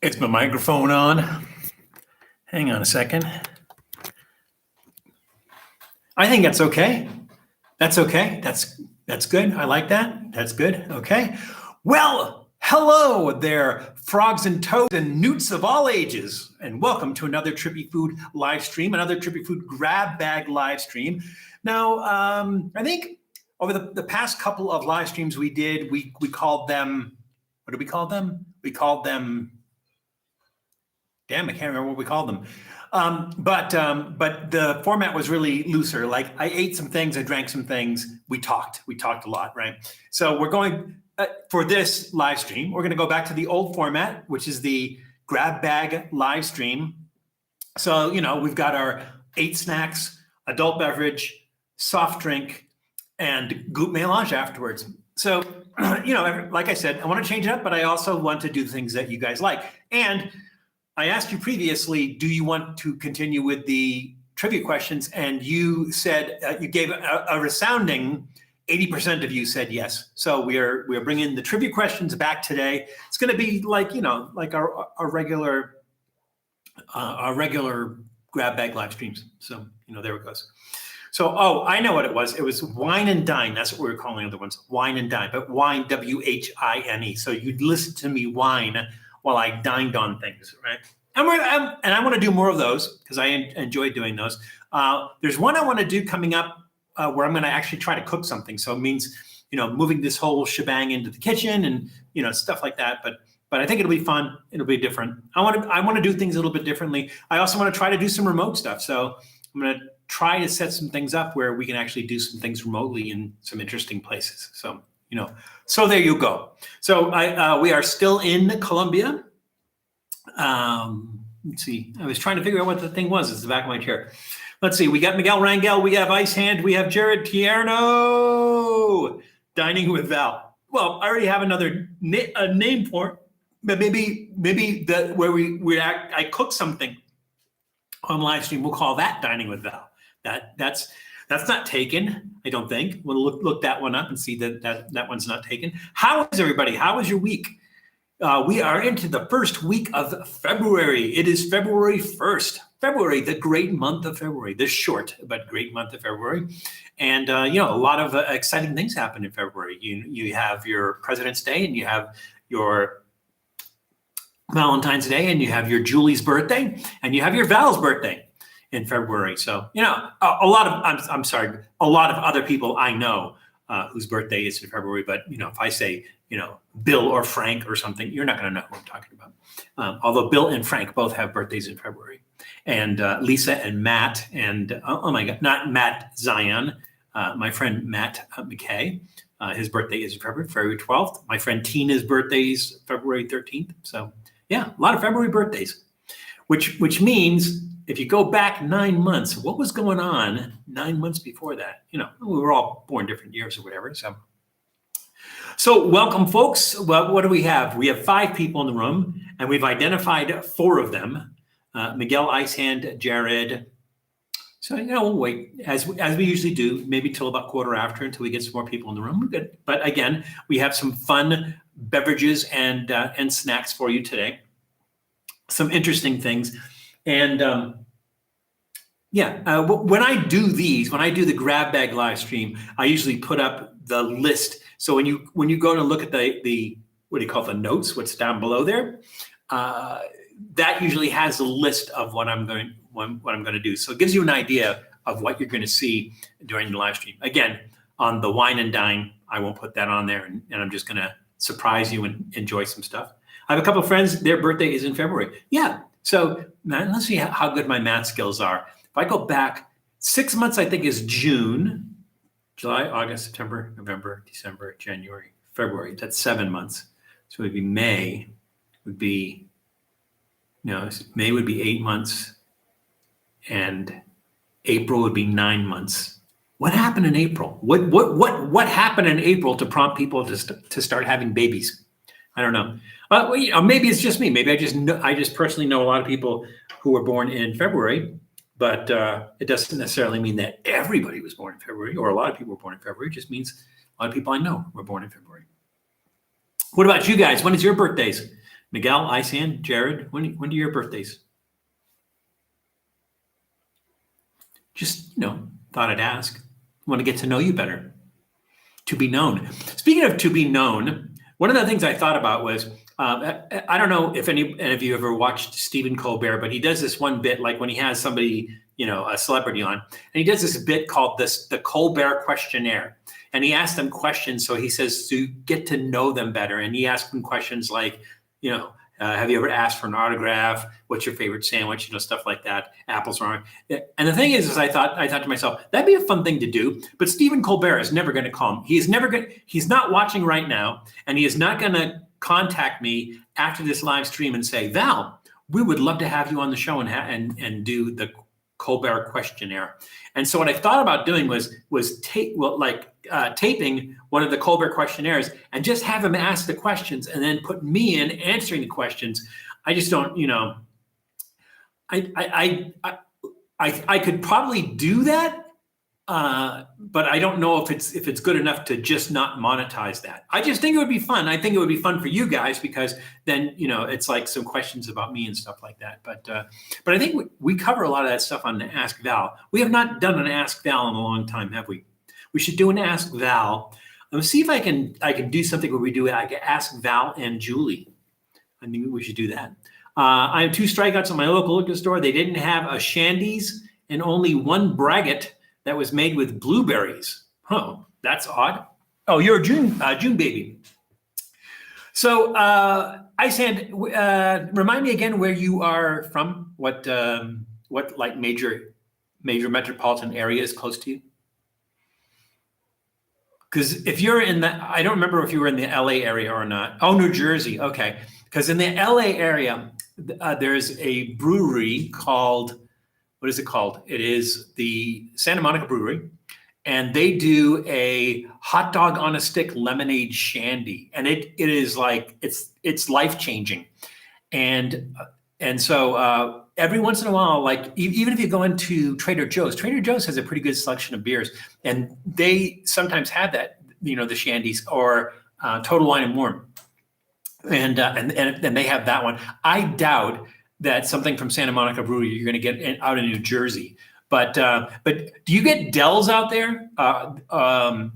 Is my microphone on? Hang on a second. I think that's okay. That's okay. That's good. I like that. That's good. Okay. Well, hello there, frogs and toads and newts of all ages, and welcome to another Trippy Food live stream, another Trippy Food Grab Bag live stream. Now, I think over the past couple of live streams we did, we called them, what did we call them? We called them, damn, I can't remember what we called them. But the format was really looser. Like I ate some things, I drank some things. We talked a lot, right? So we're going for this live stream. We're going to go back to the old format, which is the grab bag live stream. So we've got our 8 snacks, adult beverage, soft drink, and goût mélange afterwards. So like I said, I want to change it up, but I also want to do things that you guys like. And I asked you previously, do you want to continue with the trivia questions? And you said, you gave a resounding 80% of you said yes. So we are bringing the trivia questions back today. It's going to be like, like our regular grab bag live streams. So, there it goes. So, I know what it was. It was wine and dine. That's what we were calling the other ones, wine and dine, but wine, W-H-I-N-E. So you'd listen to me whine while I dined on things, right? And I want to do more of those because I enjoy doing those. There's one I want to do coming up where I'm going to actually try to cook something. So it means, moving this whole shebang into the kitchen and, stuff like that. But I think it'll be fun. It'll be different. I want to do things a little bit differently. I also want to try to do some remote stuff. So I'm going to try to set some things up where we can actually do some things remotely in some interesting places. So, so there you go. So we are still in Colombia. Let's see. I was trying to figure out what the thing was. It's the back of my chair. Let's see. We got Miguel Rangel. We have Ice Hand. We have Jared Tierno dining with Val. Well, I already have another name for it, but maybe I cook something on live stream. We'll call that dining with Val. That's not taken, I don't think. We'll look that one up and see that one's not taken. How is everybody? How was your week? We are into the first week of February. It is February 1st. February, the great month of February, the short but great month of February. And, a lot of exciting things happen in February. You have your President's Day, and you have your Valentine's Day, and you have your Julie's birthday, and you have your Val's birthday in February. So, a lot of other people I know whose birthday is in February. But, if I say, Bill or Frank or something, you're not going to know who I'm talking about. Although Bill and Frank both have birthdays in February. And Lisa and Matt and, oh my God, not Matt Zion, my friend Matt McKay, his birthday is in February 12th. My friend Tina's birthday is February 13th. So yeah, a lot of February birthdays, which means if you go back 9 months, what was going on 9 months before that? We were all born different years or whatever. So welcome, folks. Well, what do we have? We have 5 people in the room, and we've identified 4 of them. Miguel, Icehand, Jared. So, we'll wait, as we usually do, maybe till about quarter after until we get some more people in the room. We're good. But again, we have some fun beverages and snacks for you today. Some interesting things. And when I do the grab bag live stream, I usually put up the list. So when you go to look at the what do you call it, the notes, what's down below there, that usually has a list of what I'm going to do. So it gives you an idea of what you're going to see during the live stream. Again, on the wine and dine, I won't put that on there, and I'm just going to surprise you and enjoy some stuff. I have a couple of friends, their birthday is in February. Yeah. So let's see how good my math skills are. If I go back 6 months, I think is June, July, August, September, November, December, January, February. That's 7 months. So it would be May would be, May would be 8 months, and April would be 9 months. What happened in April? What happened in April to prompt people to start having babies? I don't know. Maybe it's just me. Maybe I just personally know a lot of people who were born in February, but it doesn't necessarily mean that everybody was born in February, or a lot of people were born in February. It just means a lot of people I know were born in February. What about you guys? When is your birthdays? Miguel, Isan, Jared, when do your birthdays? Just, thought I'd ask. Want to get to know you better. To be known. Speaking of to be known, one of the things I thought about was, I don't know if any of you ever watched Stephen Colbert, but he does this one bit, like when he has somebody, a celebrity on, and he does this bit called the Colbert questionnaire. And he asks them questions. So he says to get to know them better. And he asks them questions like, have you ever asked for an autograph? What's your favorite sandwich? Stuff like that. Apples or orange. And the thing is I thought to myself, that'd be a fun thing to do. But Stephen Colbert is never going to call me. He's not watching right now. And he is not going to contact me after this live stream and say, Val, we would love to have you on the show and do the Colbert questionnaire. And so what I thought about doing was taping one of the Colbert questionnaires and just have him ask the questions and then put me in answering the questions. I just don't, I could probably do that, but I don't know if it's good enough to just not monetize that. I just think it would be fun. I think it would be fun for you guys because then it's like some questions about me and stuff like that. But I think we cover a lot of that stuff on the Ask Val. We have not done an Ask Val in a long time, have we? We should do an Ask Val. Let's see if I can do something where we do like Ask Val and Julie. I think we should do that. I have 2 strikeouts at my local liquor store. They didn't have a Shandy's and only 1 Braggot that was made with blueberries. Oh, that's odd. Oh, you're a June baby. So, Isan, remind me again where you are from. What like major metropolitan area is close to you? Because if you're I don't remember if you were in the LA area or not. Oh, New Jersey. Okay. Because in the LA area, there's a brewery called, what is it called? It is the Santa Monica Brewery. And they do a hot dog on a stick lemonade shandy. And it is like, it's life-changing. And so every once in a while, like even if you go into Trader Joe's has a pretty good selection of beers. And they sometimes have that, the shandies or Total Wine and More. And they have that one. I doubt that something from Santa Monica Brewery you're going to get out in New Jersey. But do you get Dells out there? What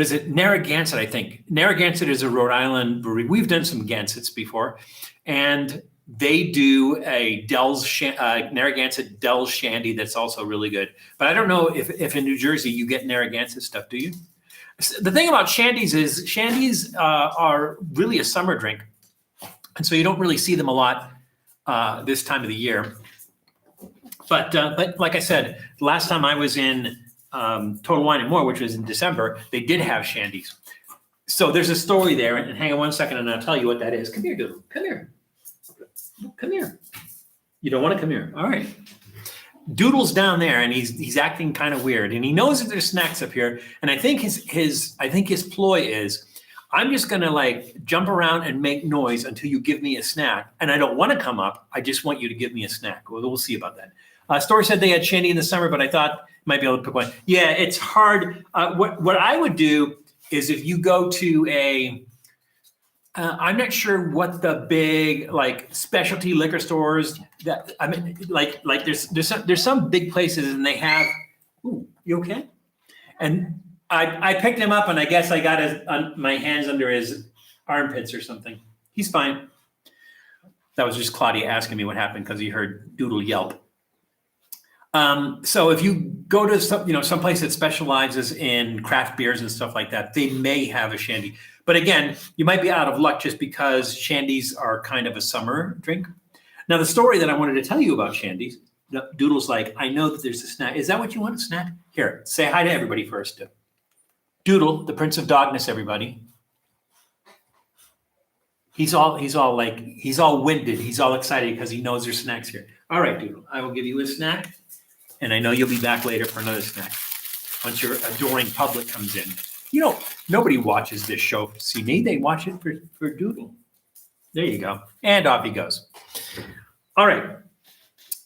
is it? Narragansett, I think. Narragansett is a Rhode Island brewery. We've done some Gansets before, and they do a Narragansett Dells shandy that's also really good. But I don't know if in New Jersey you get Narragansett stuff. Do you? The thing about shandies is shandies are really a summer drink, and so you don't really see them a lot this time of the year. But like I said, the last time I was in Total Wine and More, which was in December, they did have shandies. So there's a story there, and hang on one second, and I'll tell you what that is. Come here, Doodle. Come here. Come here. You don't want to come here. All right. Doodle's down there, and he's acting kind of weird, and he knows that there's snacks up here. And I think his ploy is, I'm just gonna like jump around and make noise until you give me a snack. And I don't want to come up. I just want you to give me a snack. Well, we'll see about that. Story said they had shandy in the summer, but I thought might be able to pick one. Yeah, it's hard. What I would do is if you go to I'm not sure what the big like specialty liquor stores that like there's some big places and they have. Ooh, you okay? And I picked him up and I guess I got my hands under his armpits or something. He's fine. That was just Claudia asking me what happened because he heard Doodle yelp. So if you go to some place that specializes in craft beers and stuff like that, they may have a shandy. But again, you might be out of luck just because shandies are kind of a summer drink. Now, the story that I wanted to tell you about shandies, Doodle's like, I know that there's a snack. Is that what you want, a snack? Here, say hi to everybody first. Doodle, the Prince of Dogness, everybody. He's all winded. He's all excited because he knows there's snacks here. All right, Doodle, I will give you a snack. And I know you'll be back later for another snack once your adoring public comes in. Nobody watches this show to see me. They watch it for Doodle. There you go. And off he goes. All right.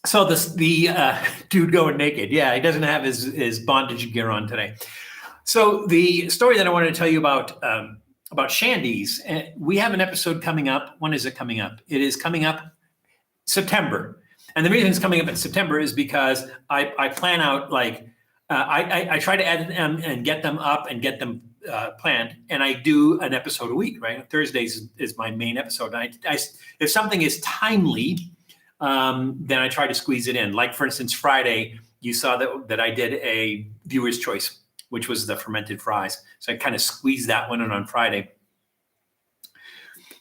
So the dude going naked. Yeah, he doesn't have his bondage gear on today. So the story that I wanted to tell you about about shandies. And we have an episode coming up. When is it coming up? It is coming up September. And the reason it's coming up in September is because I plan out like, I try to edit them and get them up and get them planned. And I do an episode a week, right? Thursdays is my main episode. And if something is timely, then I try to squeeze it in. Like for instance, Friday, you saw that I did a viewer's choice, which was the fermented fries. So I kind of squeezed that one in on Friday.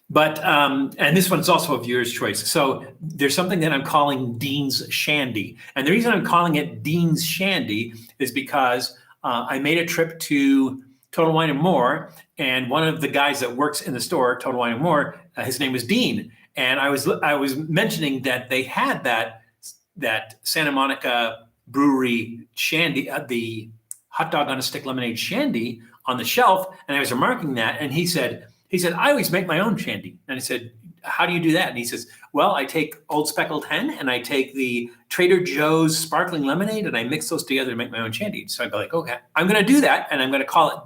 But, and this one's also a viewer's choice. So there's something that I'm calling Dean's Shandy. And the reason I'm calling it Dean's Shandy is because I made a trip to Total Wine and More. And one of the guys that works in the store, Total Wine and More, his name was Dean. And I was mentioning that they had that Santa Monica Brewery Shandy, the hot dog on a stick lemonade shandy on the shelf. And I was remarking that. And he said, I always make my own shandy. And I said, how do you do that? And he says, well, I take Old Speckled Hen and I take the Trader Joe's sparkling lemonade and I mix those together to make my own shandy. So I'd be like, okay, I'm going to do that. And I'm going to call it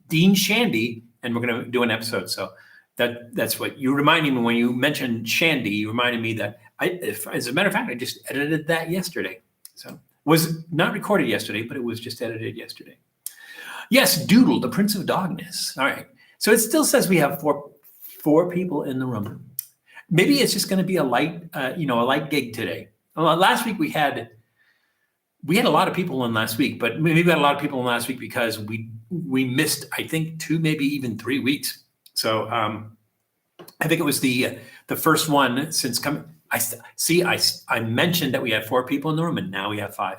Dean Shandy. And we're going to do an episode. So that's what you reminded me when you mentioned shandy. You reminded me that as a matter of fact, I just edited that yesterday. So was not recorded yesterday, but it was just edited yesterday. Yes, Doodle, the Prince of Dogness. All right. So it still says we have four people in the room. Maybe it's just going to be a light gig today. Well, last week we had a lot of people in last week, but maybe we had a lot of people in last week because we missed, I think, 2, maybe even 3 weeks. So I think it was the first one since coming. I mentioned that we had 4 people in the room, and now we have 5.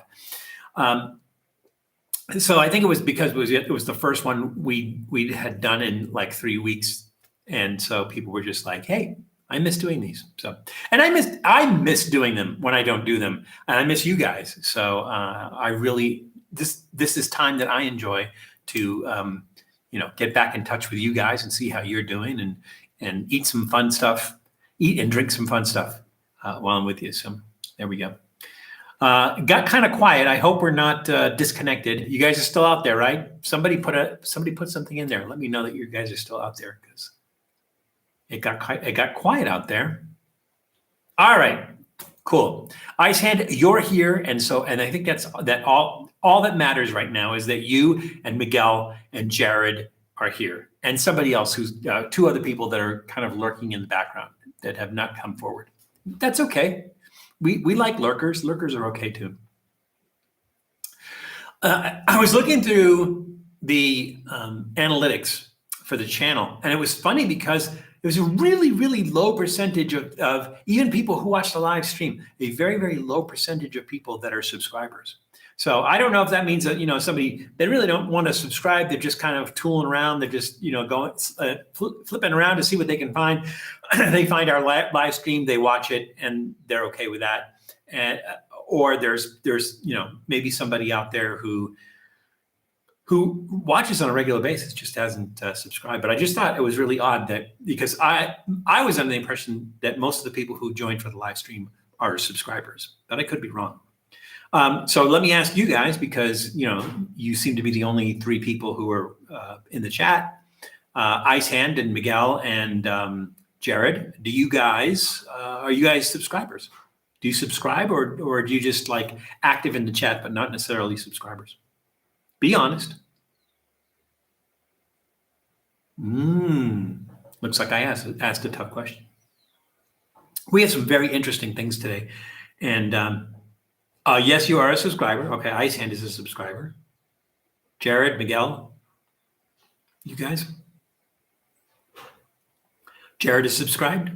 So I think it was because it was the first one we had done in like 3 weeks, and so people were just like, "Hey, I miss doing these." So, and I miss doing them when I don't do them, and I miss you guys. So I really this is time that I enjoy to get back in touch with you guys and see how you're doing and eat some fun stuff, eat and drink some fun stuff while I'm with you. So there we go. Got kind of quiet. I hope we're not disconnected. You guys are still out there, right? Somebody put something in there. Let me know that you guys are still out there because it got quiet out there. All right, cool. Ice Hand, you're here, and I think that all that matters right now is that you and Miguel and Jared are here, and somebody else who's 2 other people that are kind of lurking in the background that have not come forward. That's okay. We like lurkers. Lurkers are okay too. I was looking through the analytics for the channel, and it was funny because it was a really, really low percentage of even people who watch the live stream, a very, very low percentage of people that are subscribers. So I don't know if that means that, somebody, they really don't want to subscribe. They're just kind of tooling around. They're just, going, flipping around to see what they can find. They find our live stream, they watch it, and they're okay with that. And or there's maybe somebody out there who watches on a regular basis, just hasn't subscribed. But I just thought it was really odd that because I was under the impression that most of the people who joined for the live stream are subscribers, but I could be wrong. So let me ask you guys, because you seem to be the only 3 people who are in the chat, Ice Hand and Miguel and Jared. Do you guys are you guys subscribers? Do you subscribe or do you just like active in the chat but not necessarily subscribers? Be honest. Looks like I asked a tough question. We have some very interesting things today, and yes, you are a subscriber. Okay, Ice Hand is a subscriber. Jared, Miguel, you guys. Jared is subscribed.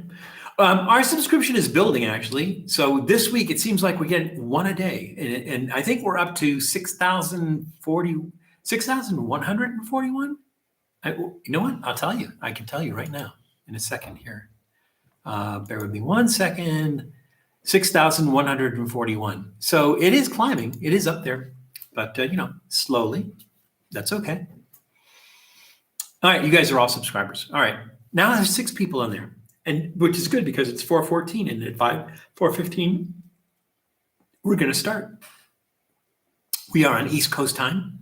Our subscription is building, actually. So this week, it seems like we get 1 a day. And I think we're up to 6,141. You know what? I'll tell you. I can tell you right now in a second here. Bear with me 1 second. 6,141. So it is climbing. It is up there. But, slowly. That's okay. All right. You guys are all subscribers. All right. Now there's 6 people in there. And which is good because it's 4:14 and at 4:15 we're going to start. We are on East Coast time.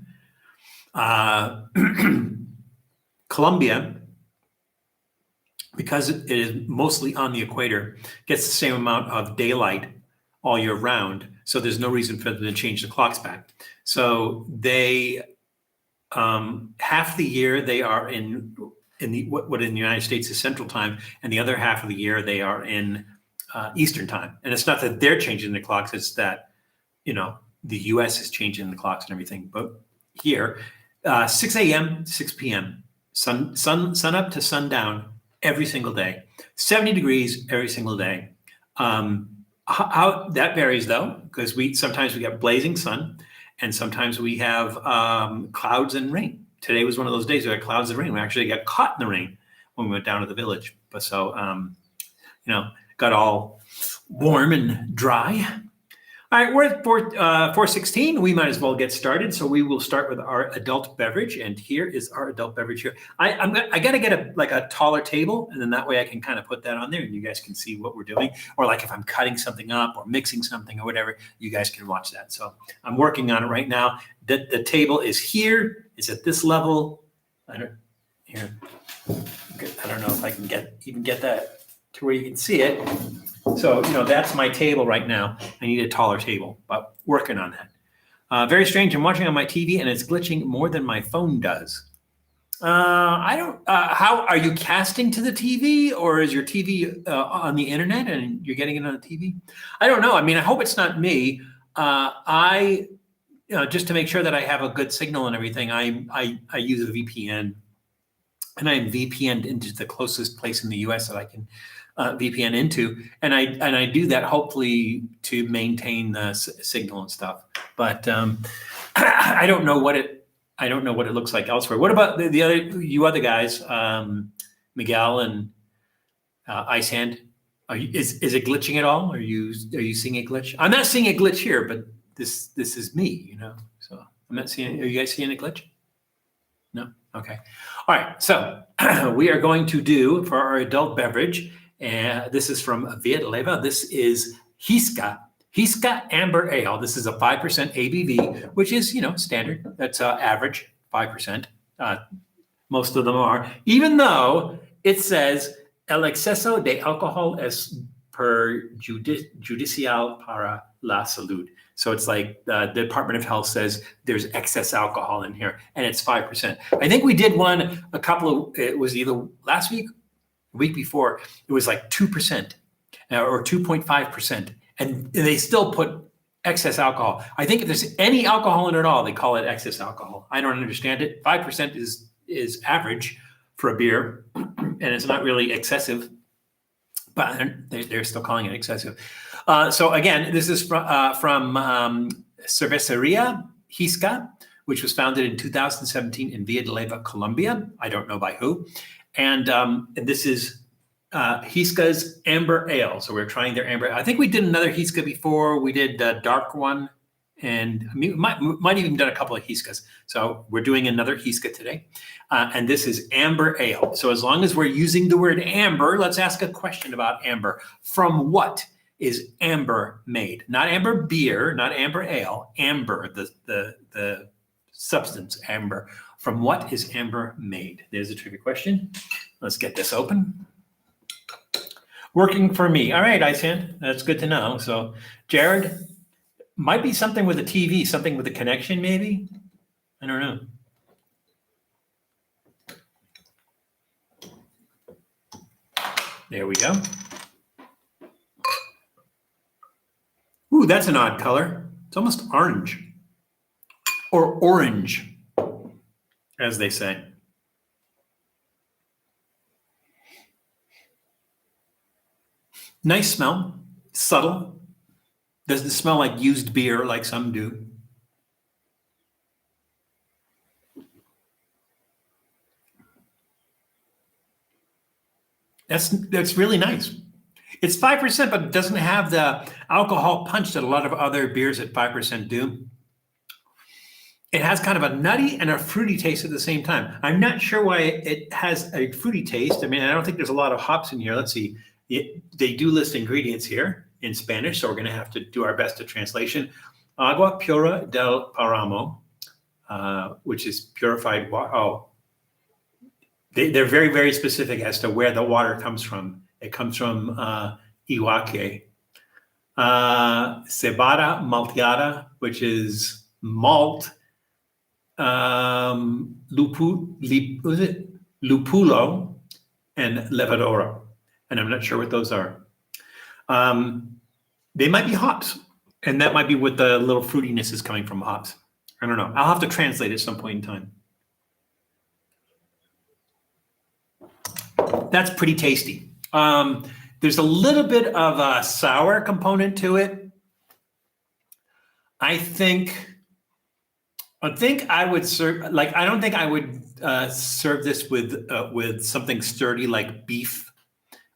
Colombia, because it is mostly on the equator, gets the same amount of daylight all year round. So there's no reason for them to change the clocks back. So they, half the year they are in the what in the United States is Central Time, and the other half of the year they are in Eastern Time. And it's not that they're changing the clocks; it's that the U.S. is changing the clocks and everything. But here, 6 a.m. 6 p.m. sun up to sundown every single day, 70 degrees every single day. How that varies though, because sometimes we get blazing sun, and sometimes we have clouds and rain. Today was one of those days we had clouds and rain. We actually got caught in the rain when we went down to the village. But so got all warm and dry. All right, we're at 4:16. We might as well get started. So we will start with our adult beverage, and here is our adult beverage here. I got to get a taller table, and then that way I can kind of put that on there, and you guys can see what we're doing. Or like if I'm cutting something up or mixing something or whatever, you guys can watch that. So I'm working on it right now. The table is here. It's at this level. I don't know if I can get that to where you can see it. So, that's my table right now. I need a taller table, but working on that. Very strange. I'm watching on my TV and it's glitching more than my phone does. How are you casting to the TV, or is your TV on the internet and you're getting it on the TV? I don't know. I mean, I hope it's not me. Just to make sure that I have a good signal and everything, I use a VPN, and I'm VPN'd into the closest place in the US that I can VPN into, and I do that hopefully to maintain the signal and stuff. But I don't know what it looks like elsewhere. What about the other guys, Miguel and Ice Hand? Is it glitching at all? Are you seeing a glitch? I'm not seeing a glitch here, but this is me, So I'm not seeing. Are you guys seeing a glitch? No. Okay. All right. So we are going to do for our adult beverage. And this is from Vienna. This is Hisca Amber Ale. This is a 5% ABV, which is, standard. That's average, 5%. Most of them are, even though it says el exceso de alcohol es perjudicial para la salud. So it's like the Department of Health says there's excess alcohol in here, and it's 5%. I think we did one it was either last week, week before, it was like 2% or 2.5%, and they still put excess alcohol. I think if there's any alcohol in it at all, they call it excess alcohol. I don't understand it. 5% is average for a beer, and it's not really excessive, but they're still calling it excessive. So again, this is from Cerveceria Hisca, which was founded in 2017 in Vienna, Colombia. I don't know by who. And this is Hisca's Amber Ale. So we're trying their Amber. I think we did another Hisca before. We did a dark one, and might even done a couple of Hiscas. So we're doing another Hisca today. And this is Amber Ale. So as long as we're using the word amber, let's ask a question about amber. From what is amber made? Not amber beer, not amber ale, amber, the substance amber. From what is amber made? There's a trivia question. Let's get this open. Working for me. All right, Iceland. That's good to know. So, Jared, might be something with a TV, something with a connection, maybe? I don't know. There we go. Ooh, that's an odd color. It's almost orange. Or orange, as they say. Nice smell, subtle. Doesn't smell like used beer like some do. That's really nice. It's 5%, but it doesn't have the alcohol punch that a lot of other beers at 5% do. It has kind of a nutty and a fruity taste at the same time. I'm not sure why it has a fruity taste. I mean, I don't think there's a lot of hops in here. Let's see. They do list ingredients here in Spanish, so we're going to have to do our best to translation. Agua pura del Ramo, which is purified water. Oh, they're very, very specific as to where the water comes from. It comes from Iwake. Cebada malteada, which is malt. Lupulo and levadura. And I'm not sure what those are. They might be hops. And that might be what the little fruitiness is coming from hops. I don't know. I'll have to translate at some point in time. That's pretty tasty. There's a little bit of a sour component to it. I think I would serve, like, I don't think I would serve this with something sturdy like beef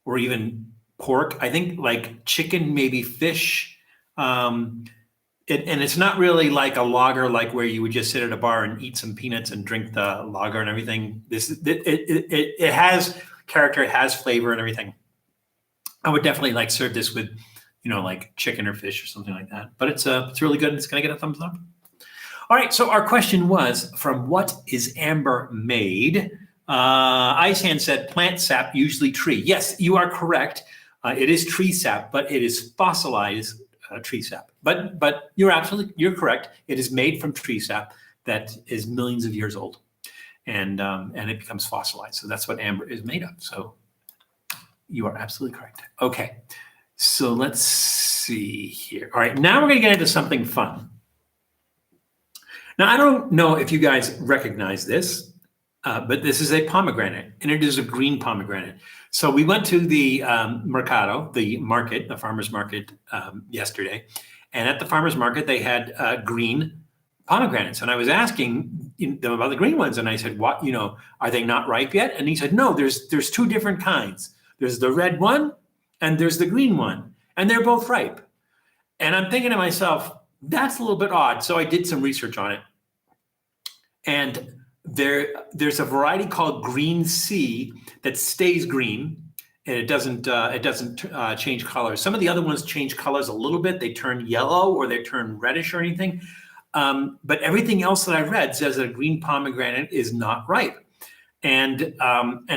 or even pork. I think like chicken, maybe fish. And it's not really like a lager, like where you would just sit at a bar and eat some peanuts and drink the lager and everything. It has character, it has flavor and everything. I would definitely like serve this with, like chicken or fish or something like that. But it's really good. And it's going to get a thumbs up. All right. So our question was, from what is amber made? Ice Hand said plant sap, usually tree. Yes, you are correct. It is tree sap, but it is fossilized tree sap. But you're correct. It is made from tree sap that is millions of years old, and it becomes fossilized. So that's what amber is made of. So you are absolutely correct. Okay, so let's see here. All right, now we're going to get into something fun. Now, I don't know if you guys recognize this, but this is a pomegranate, and it is a green pomegranate. So we went to the mercado, the farmer's market yesterday, and at the farmer's market, they had green pomegranates. And I was asking them about the green ones, and I said, "What? Are they not ripe yet?" And he said, "No, there's two different kinds. There's the red one, and there's the green one, and they're both ripe." And I'm thinking to myself, that's a little bit odd. So I did some research on it, and there's a variety called Green C that stays green, and it doesn't change colors. Some of the other ones change colors a little bit. They turn yellow or they turn reddish or anything. But everything else that I read says that a green pomegranate is not ripe. And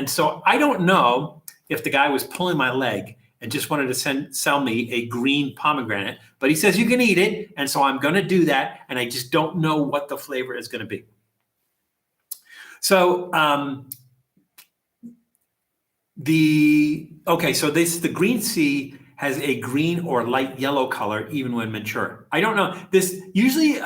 so I don't know if the guy was pulling my leg and just wanted to sell me a green pomegranate, but he says you can eat it, and so I'm going to do that, and I just don't know what the flavor is going to be. So the green C has a green or light yellow color even when mature. I don't know. This usually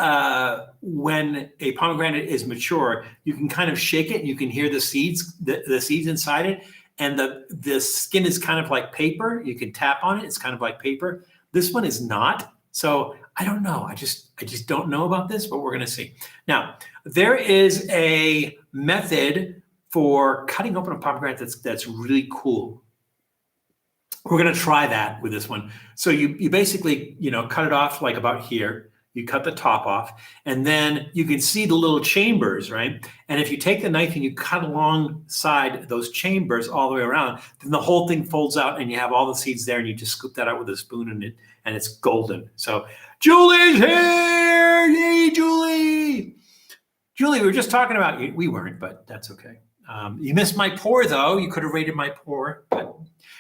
when a pomegranate is mature, you can kind of shake it and you can hear the seeds, the seeds inside it. And the skin is kind of like paper. You can tap on it. It's kind of like paper. This one is not. So I don't know. I just don't know about this, but we're going to see. Now, there is a method for cutting open a pomegranate that's really cool. We're going to try that with this one. So you basically, cut it off like about here. You cut the top off, and then you can see the little chambers, right? And if you take the knife and you cut alongside those chambers all the way around, then the whole thing folds out and you have all the seeds there, and you just scoop that out with a spoon, and it's golden. So Julie's here! Yay, Julie! Julie, we were just talking about you. We weren't, but that's okay. You missed my pour, though. You could have rated my pour.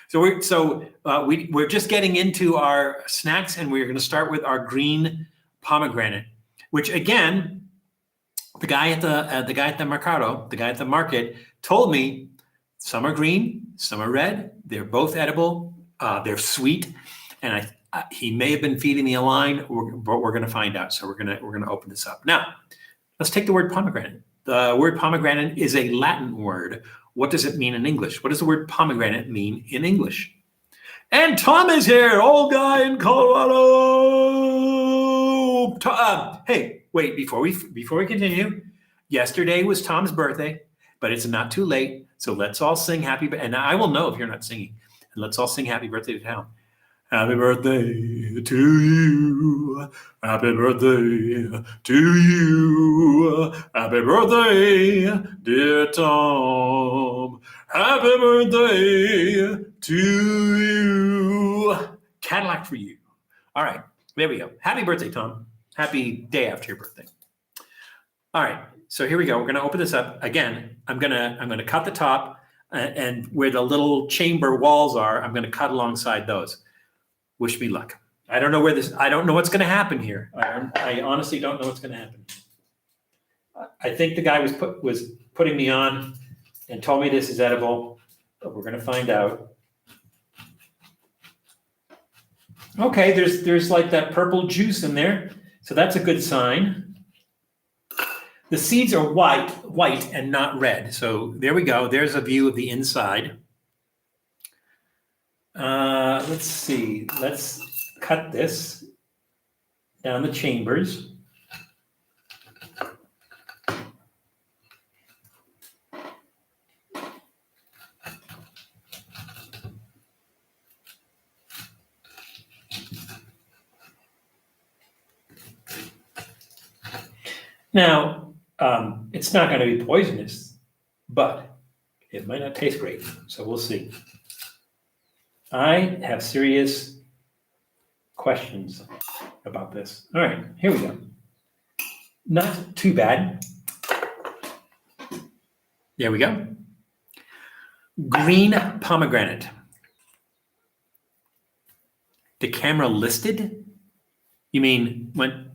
So we're just getting into our snacks, and we're going to start with our green pomegranate, which again, the guy at the mercado, the guy at the market, told me some are green, some are red. They're both edible. They're sweet, and he may have been feeding me a line, but we're going to find out. So we're going to open this up now. Let's take the word pomegranate. The word pomegranate is a Latin word. What does it mean in English? What does the word pomegranate mean in English? And Tom is here, old guy in Colorado. Hey, wait, before we continue, yesterday was Tom's birthday, but it's not too late. So let's all sing happy birthday. And I will know if you're not singing. And let's all sing happy birthday to Tom. Happy birthday to you. Happy birthday to you. Happy birthday, dear Tom. Happy birthday to you. Cadillac for you. All right, there we go. Happy birthday, Tom. Happy day after your birthday. All right, So here we go. We're going to open this up again. I'm going to cut the top, and where the little chamber walls are, I'm going to cut alongside those. Wish me luck. I don't know what's going to happen here. I honestly don't know what's going to happen. I think the guy was putting me on and told me this is edible, but we're going to find out. Okay, there's like that purple juice in there, so that's a good sign. The seeds are white and not red. So there we go. There's a view of the inside. Let's see. Let's cut this down the chambers. Now, it's not going to be poisonous, but it might not taste great. So we'll see. I have serious questions about this. All right, here we go. Not too bad. There we go. Green pomegranate. The camera listed? You mean when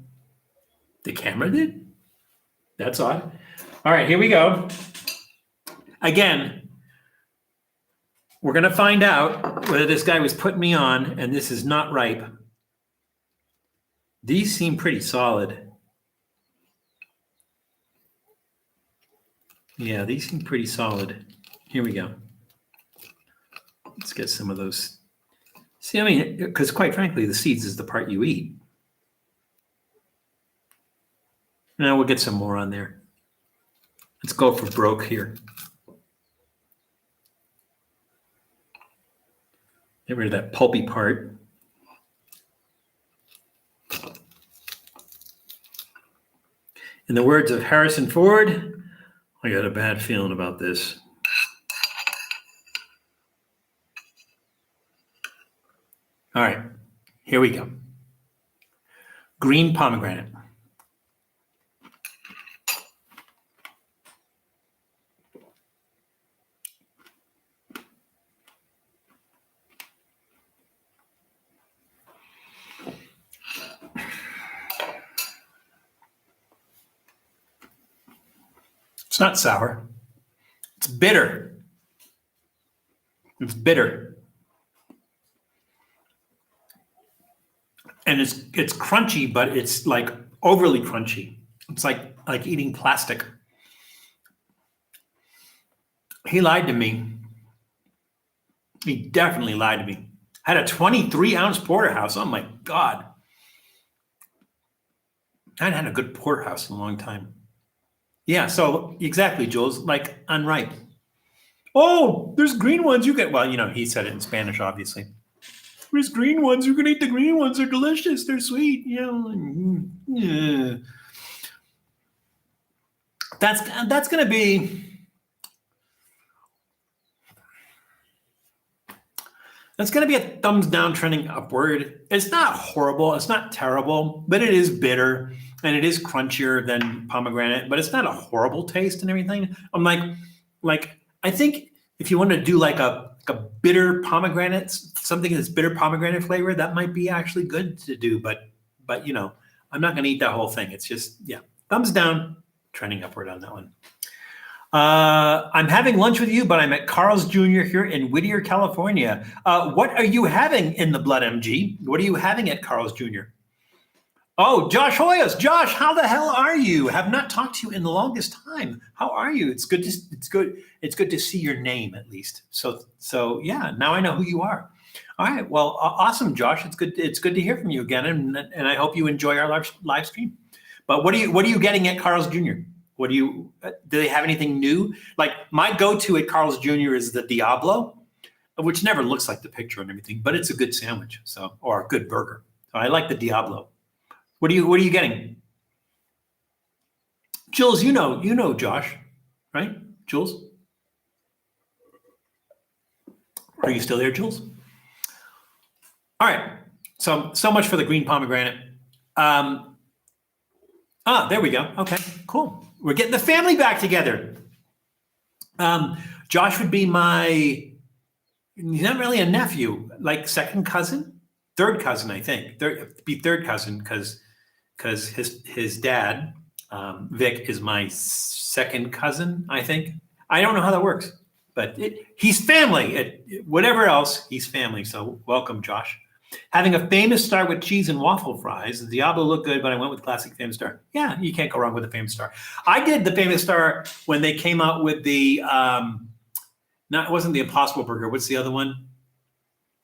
the camera did? That's odd. All right, here we go. Again, we're going to find out whether this guy was putting me on and this is not ripe. These seem pretty solid. Yeah, these seem pretty solid. Here we go. Let's get some of those. See, I mean, because quite frankly, the seeds is the part you eat. Now we'll get some more on there. Let's go for broke here. Get rid of that pulpy part. In the words of Harrison Ford, I got a bad feeling about this. All right, here we go. Green pomegranate. It's not sour. It's bitter. It's bitter. And it's crunchy, but it's like overly crunchy. It's like eating plastic. He lied to me. He definitely lied to me. Had a 23-ounce porterhouse. Oh my God. I hadn't had a good porterhouse in a long time. Yeah, so exactly, Jules, like unripe. Oh, there's green ones you get. Well, you know, he said it in Spanish, obviously. There's green ones. You can eat the green ones. They're delicious. They're sweet. Yeah. That's going to be. That's going to be a thumbs down trending upward. It's not horrible. It's not terrible, but it is bitter and it is crunchier than pomegranate, but it's not a horrible taste and everything. I'm like, I think if you want to do like a bitter pomegranate, something that's bitter pomegranate flavor, that might be actually good to do. But you know, I'm not going to eat that whole thing. It's just, yeah, thumbs down, trending upward on that one. I'm having lunch with you, but I'm at Carl's Jr. here in Whittier, California. What are you having in the Blood MG? What are you having at Carl's Jr.? Oh, Josh Hoyas. Josh, how the hell are you? Have not talked to you in the longest time. How are you? It's good to see your name at least. So yeah, now I know who you are. All right. Well, awesome, Josh. It's good to hear from you again, and I hope you enjoy our live stream. But what are you getting at Carl's Jr.? Do they have anything new? Like my go-to at Carl's Jr. is the Diablo, which never looks like the picture and everything, but it's a good sandwich, or a good burger. So I like the Diablo. What are you getting? Jules, you know Josh, right? Jules? Are you still there, Jules? All right. So much for the green pomegranate. There we go. Okay, cool. We're getting the family back together. Josh would be he's not really a nephew, like second cousin, third cousin, I think. Third cousin because his dad, Vic, is my second cousin, I think. I don't know how that works, but he's family. Whatever else, he's family. So welcome, Josh. Having a famous star with cheese and waffle fries. The Diablo looked good, but I went with classic famous star. Yeah, you can't go wrong with the famous star. I did the famous star when they came out with the, it wasn't the Impossible Burger. What's the other one?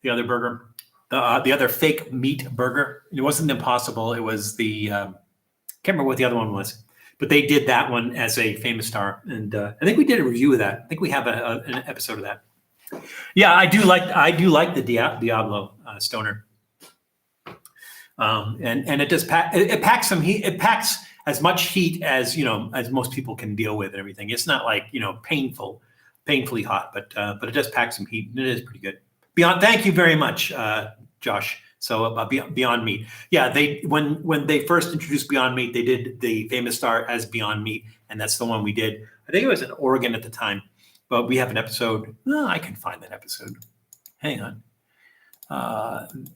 The other burger? The other fake meat burger. It wasn't Impossible. It was the, can't remember what the other one was. But they did that one as a famous star. And I think we did a review of that. I think we have an episode of that. Yeah, I do like the Diablo Stoner, and it does it packs some heat. It packs as much heat as as most people can deal with and everything. It's not like painfully hot, but it does pack some heat and it is pretty good. Thank you very much, Josh. So Beyond Meat, yeah, when they first introduced Beyond Meat, they did the famous star as Beyond Meat, and that's the one we did. I think it was in Oregon at the time. But we have an episode. Oh, I can find that episode. Hang on.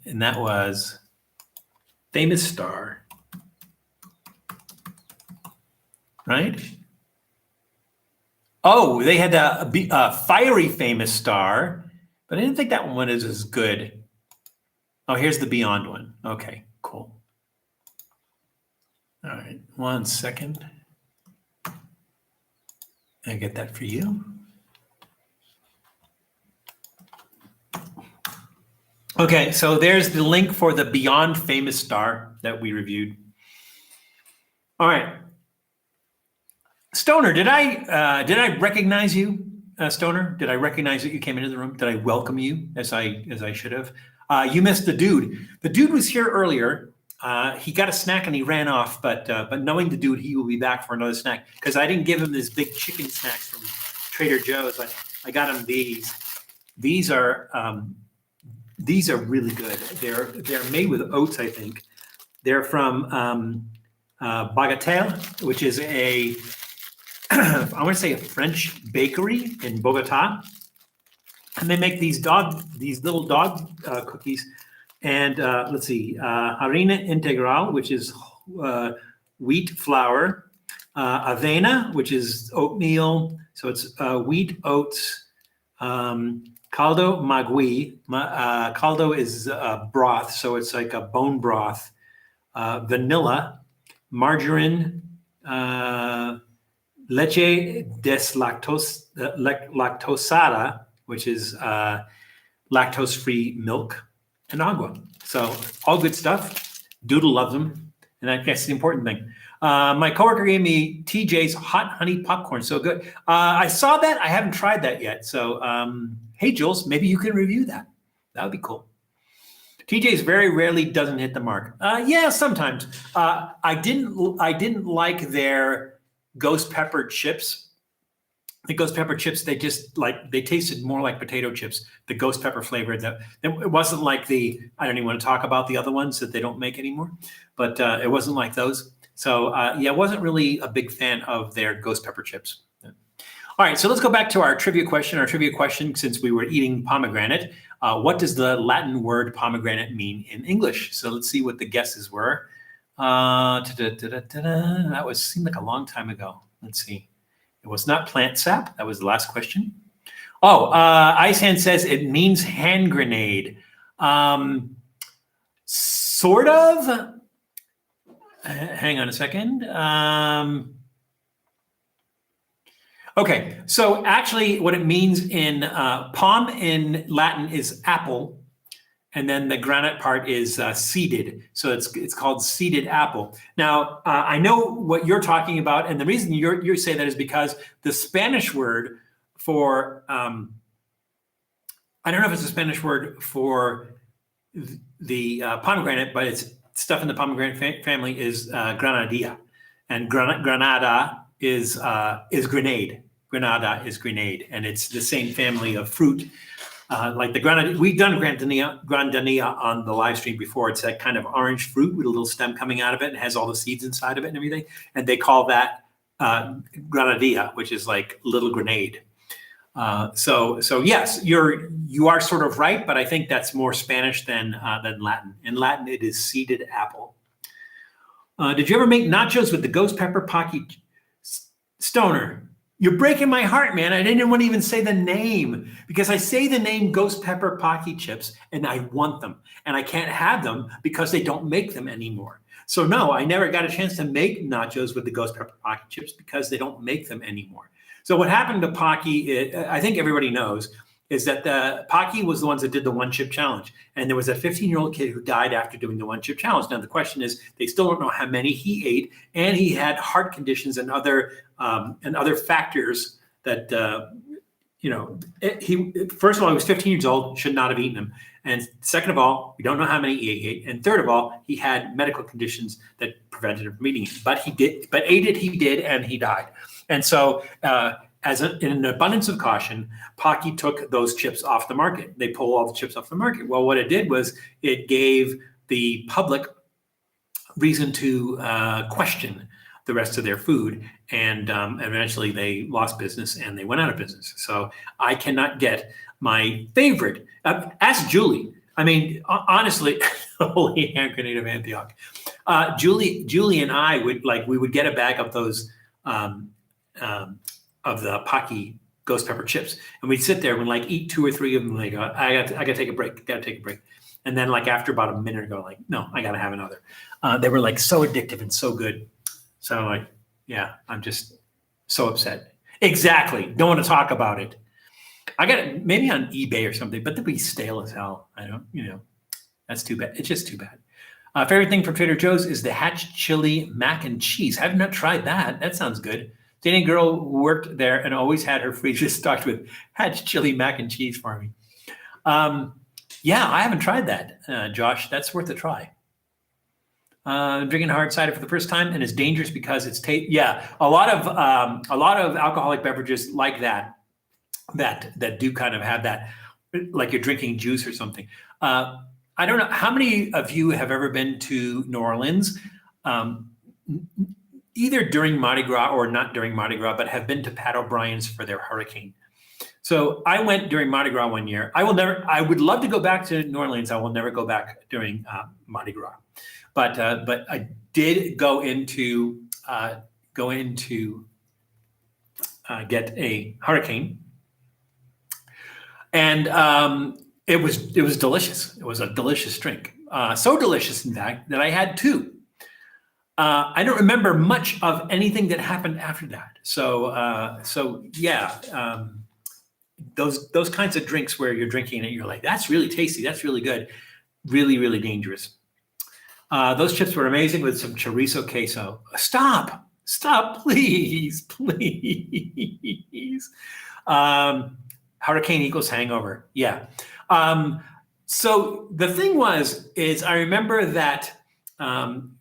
And that was famous star. Right? Oh, they had a fiery famous star, but I didn't think that one is as good. Oh, here's the Beyond one. Okay, cool. All right, 1 second. I get that for you. Okay, so there's the link for the Beyond Famous Star that we reviewed. All right, Stoner, did I recognize you, Stoner? Did I recognize that you came into the room? Did I welcome you as I should have? You missed the dude. The dude was here earlier. He got a snack and he ran off, but knowing the dude, he will be back for another snack because I didn't give him this big chicken snacks from Trader Joe's. I got him these. These are really good. They're made with oats, I think. They're from Bagatelle, which is I want to say a French bakery in Bogota, and they make these little dog cookies. And let's see, harina integral, which is wheat flour, avena, which is oatmeal. So it's wheat, oats, caldo magui. Caldo is broth, so it's like a bone broth. Vanilla, margarine, leche deslactosada, which is lactose-free milk, and agua. So all good stuff. Doodle loves them, and I guess the important thing. My coworker gave me TJ's hot honey popcorn. So good. I saw that. I haven't tried that yet. So hey, Jules, maybe you can review that. That would be cool. TJ's very rarely doesn't hit the mark. Yeah, sometimes. I didn't like their ghost pepper chips. The ghost pepper chips, they tasted more like potato chips. The ghost pepper flavor. It wasn't like I don't even want to talk about the other ones that they don't make anymore, but it wasn't like those. So yeah, I wasn't really a big fan of their ghost pepper chips. Yeah. All right, so let's go back to our trivia question. Our trivia question, since we were eating pomegranate, what does the Latin word pomegranate mean in English? So let's see what the guesses were. That seemed like a long time ago. Let's see. It was not plant sap. That was the last question. Oh, Ice Hand says it means hand grenade. Sort of. Hang on a second. Okay, so actually what it means in pom in Latin is apple, and then the granite part is seeded. So it's called seeded apple. Now, I know what you're talking about, and the reason you say that is because the Spanish word for, I don't know if it's a Spanish word for the pomegranate, but it's stuff in the pomegranate family is granadilla, and granada is grenade. Granada is grenade, and it's the same family of fruit. Like the granadilla, we've done granadilla on the live stream before. It's that kind of orange fruit with a little stem coming out of it and has all the seeds inside of it and everything. And they call that granadilla, which is like little grenade. So yes, you are sort of right, but I think that's more Spanish than Latin. In Latin, it is seeded apple. Did you ever make nachos with the ghost pepper Pocky Stoner? You're breaking my heart, man. I didn't want to even say the name because I say the name ghost pepper Pocky chips and I want them and I can't have them because they don't make them anymore. So no, I never got a chance to make nachos with the ghost pepper Pocky chips because they don't make them anymore. So what happened to Pocky, I think everybody knows, is that the Pocky was the ones that did the one chip challenge. And there was a 15-year-old kid who died after doing the one chip challenge. Now the question is, they still don't know how many he ate, and he had heart conditions and other factors that first of all, he was 15 years old, should not have eaten them. And second of all, we don't know how many he ate. And third of all, he had medical conditions that prevented him from eating it. But he ate it, and he died. And so in an abundance of caution, Pocky took those chips off the market. They pulled all the chips off the market. Well, what it did was it gave the public reason to question the rest of their food. And eventually they lost business and they went out of business. So I cannot get my favorite. Ask Julie. I mean, honestly, holy hand grenade of Antioch. Julie and I would get a bag of those of the Pocky ghost pepper chips, and we'd sit there and eat 2 or 3 of them. And go, I got to take a break. Got to take a break. And then after about a minute, ago, no, I got to have another. They were so addictive and so good. So yeah, I'm just so upset. Exactly. Don't want to talk about it. I got it maybe on eBay or something, but they'll be stale as hell. I don't, that's too bad. It's just too bad. Favorite thing from Trader Joe's is the Hatch chili mac and cheese. I have not tried that. That sounds good. Dating girl who worked there and always had her freezer stocked with Hatch chili mac and cheese for me. Yeah, I haven't tried that, Josh. That's worth a try. Drinking hard cider for the first time and it's dangerous because it's yeah, a lot of alcoholic beverages like that do kind of have that, like you're drinking juice or something. I don't know how many of you have ever been to New Orleans, either during Mardi Gras or not during Mardi Gras, but have been to Pat O'Brien's for their hurricane. So I went during Mardi Gras one year. I would love to go back to New Orleans. I will never go back during Mardi Gras. But I did go into get a hurricane, and it was delicious. It was a delicious drink, so delicious in fact that I had 2. I don't remember much of anything that happened after that. So yeah, those kinds of drinks where you're drinking it, you're like, that's really tasty, that's really good, really, really dangerous. Those chips were amazing with some chorizo queso. Stop, please. Hurricane equals hangover. Yeah. So the thing is I remember that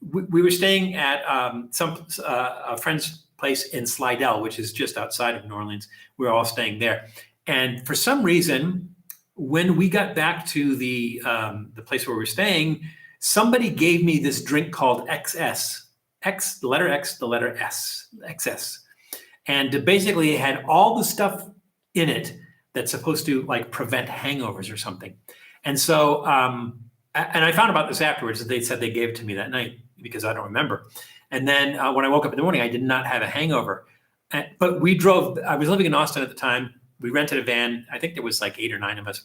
we were staying at a friend's place in Slidell, which is just outside of New Orleans. We were all staying there. And for some reason, when we got back to the place where we were staying, somebody gave me this drink called XS. X, the letter X, the letter S, XS. And basically it had all the stuff in it that's supposed to prevent hangovers or something. And so, and I found about this afterwards, that they said they gave it to me that night because I don't remember. And then when I woke up in the morning, I did not have a hangover. But I was living in Austin at the time. We rented a van. I think there was 8 or 9 of us.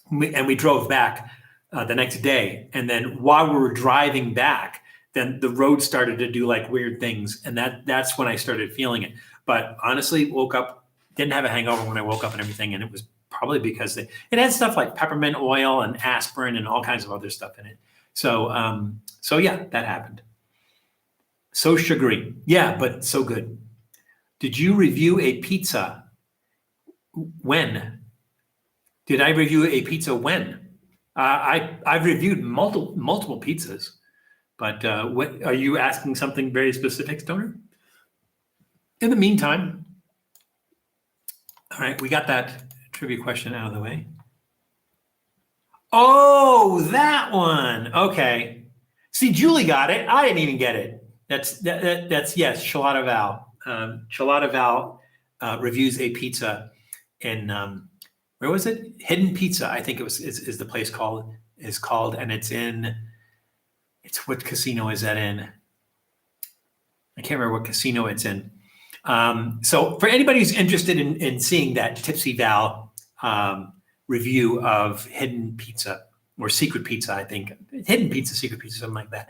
And we drove back the next day. And then while we were driving back, then the road started to do weird things. And that's when I started feeling it. But honestly, woke up, didn't have a hangover when I woke up and everything. And it was probably because it had stuff like peppermint oil and aspirin and all kinds of other stuff in it. So yeah, that happened. So sugary. Yeah, but so good. Did you review a pizza? When? Did I review a pizza when? I've reviewed multiple pizzas, but what are you asking something very specific, Stoner? In the meantime, all right, we got that trivia question out of the way. Oh, that one. Okay. See, Julie got it. I didn't even get it. That's yes, Shalata Val. Chelada Val reviews a pizza in where was it? Hidden Pizza, I think it was is the place called, and it's what casino is that in? I can't remember what casino it's in. So for anybody who's interested in seeing that Tipsy Val review of Hidden Pizza or Secret Pizza, I think Hidden Pizza, Secret Pizza, something like that.